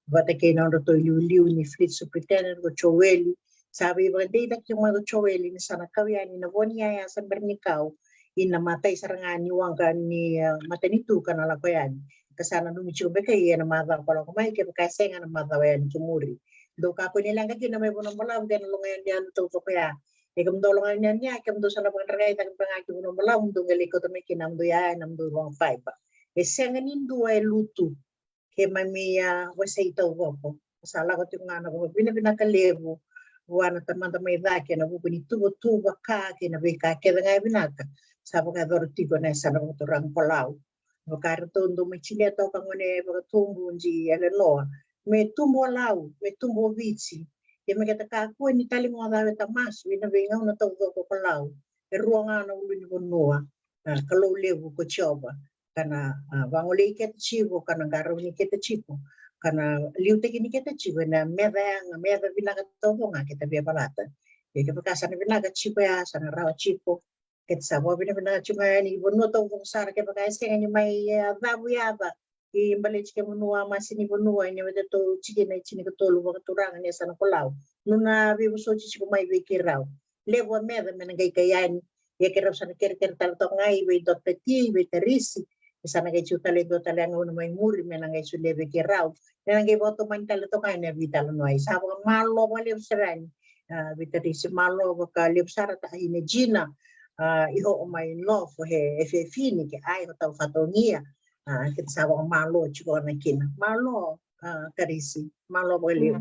bata kay na to liu ni fleet superintendent ko Choweli sabi ba day dak yung mga Choweli ni sana kawyan ni navonya ya sa bernikaw inamatay sarangan ni wangka ni matanitu kanala ko yan kasana lumicho be kay na mother ko ko may kay kasi nga na mother yan kimuri do ka ko nilang kay na may bunong balaw gan lungayan yan to ko ya ikam dolongan yan niya ikam do sa na pangray tag pangaki bunong balaw do galiko to may kinamdo ya namdo 15 esenga nindo ay lutu ke mamia wasay ito ko sala ko yung anak ko binakalevo wana tamanda may dake na buko ni tubo ka ke na be ka ke nga binaka sapo ka dortigo na sa na turang palaw bakar tondo may chileto ka ngone ba tumbo nji ele no me tumbo law me tumbo vitsi ke me kata ka ko ni tali mo da ta mas wina be nga na to ko palaw e ruanga na ulu ni bonnoa kalau levo ko choba kana wangole ke chivo kana garo ni ke chivo kana liute kini kita chivo na meda binaga tobo nga kita be balata ke pagkasan binaga chivo ya sana rawa chivo ket sabo binaga chivo ni bonno to ko sara ke pagkasan ni may babu yaba i balich ke munua masini bonua ni wede to chige na chini ko tolu ko turanga ni sana kolaw nuna bi so chivo may be kiraw levo meda menangay kayan ya kira sana kira tal to ngai be Dr. T be Teresi sana kay chutale do talang uno may muri menangay sulebe kiraw menangay boto man talo to kay na vital no ay sabo malo wali usran Teresi malo ka lipsara ta ine Gina iho may love he fini ke ay to fatongia kit sabo malo chiko na kina malo Karisi. Malo boleh.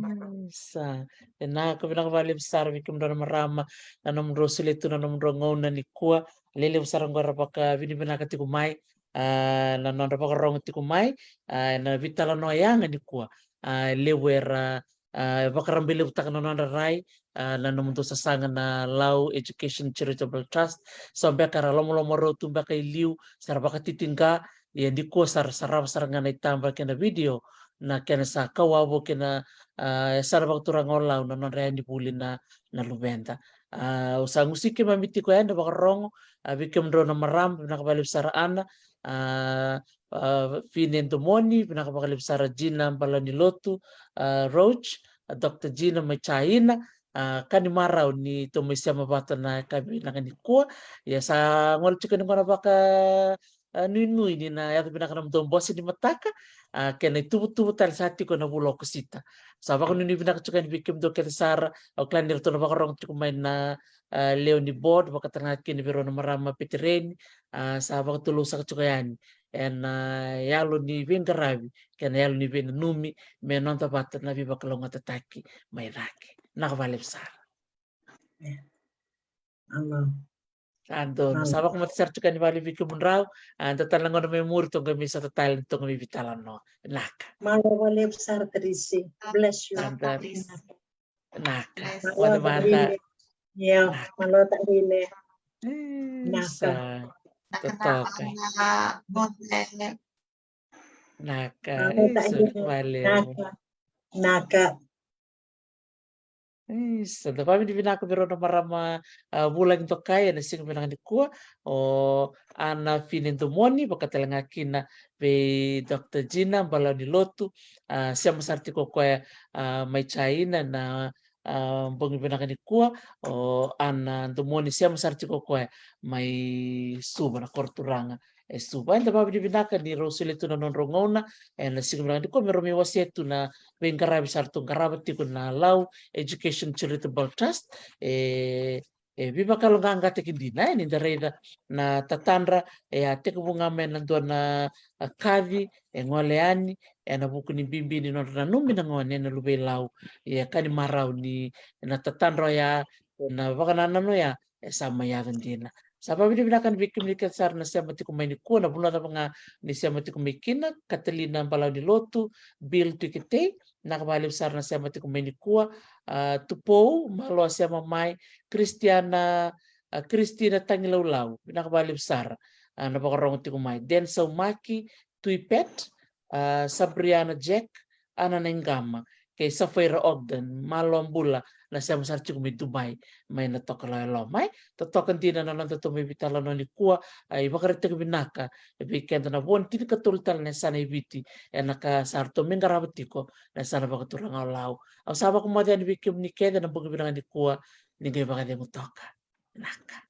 Sa na ko binakabali besar bikim dona marama na nomro sulitu na nomro ngona ni kuwa lele besar ngora baka bini binaka tiku mai na nonda baka rong tiku mai na vitala no yang ni kuwa lewera baka rambele utaka na nonda rai na nomunto sasanga na Lau Education Charitable Trust sampai kara lomo ro tumba kai liu sar baka titingga ya di kuwa sar ngana itamba kena video na kena sa kawabo kena sarabak turang olau na non reani puli na lubenta usang usike mamiti ko enda bakarong bikem do na maram pinakabalib sara ana finen domoni pinakabalib sara Gina Balani Lotu Roach Dr. Gina Machaina kani marau ni to mesia mabata na kabi na kani ko ya sa ngol chicken ngona baka nui ni na ya pinakana mtombosi ni mataka kena tubu tal sati ko na bulo kusita saba ko nini pinakachukan bikim do kete sara o klan nirto na bakarong chukumain na leo ni board baka tanga kini pero na marama petireni saba ko tulo sa chukayan en yalo ni vingarabi kena yalo ni vin numi me non tabata na biba kalonga tataki mai raki nakabalib sara Allah. Andon, sama ko matisar chukan ni bali bikim munraw tatalang ko na may muri tong kami sa tatal tong kami bitalan no naka Malo boleh besar Karisi. Bless you. Andar Please. naka Malo wala tak manda rini. Ya, malo tak rini. sa totokai naka Malo tak sulit rini. valeu Naka. Isso, da kami divina ko biro na marama bulan to kaya na sing binang ni kuwa o ana finin to moni bakatelanga kina be Dr. Gina bala ni lotu siya masarti ko kaya may China na bongi binang ni kuwa o ana to moni siya masarti ko kaya may suba na korturanga suba enda babi divina ka ni rosulito na non rongona na sing binang ni kuwa meron mi wasietu na bengkarabi sartung karabati ko na Lau Education Charitable Trust biba kalau ngangate kindina ini dareda na tatandra ate ko bunga men nandua na kavi ngoleani na buku ni bimbi ni na numi na ngone na lube lau kani marau ni na tatandra ya na baka no ya sama ya vendina sababu dia binakan bikin milikat sar na siya mati kumaini ko na bula na mga ni siya mati kumikina Catalina Palau ni Lotu Bill Tikite nakabalib sar na siya mati kumaini kuwa tupo malo siya mamay Christina Tangilawlaw nakabalib sar na bakarong ti kumay Denso Maki Tuipet Sabriana Jack ana nengama kay Safira Ogden malo ang bula na siya masarti kumi Dubai may natokala may totokan din na lang to may bitala no ni kuwa ay bakarete binaka weekend na bon tin katultal na sana ibiti naka sarto mengarabati ko na sana bakaturang alaw ang sama ko madian bikim ni keda na bugibinang ni kuwa ni gay baka mo toka naka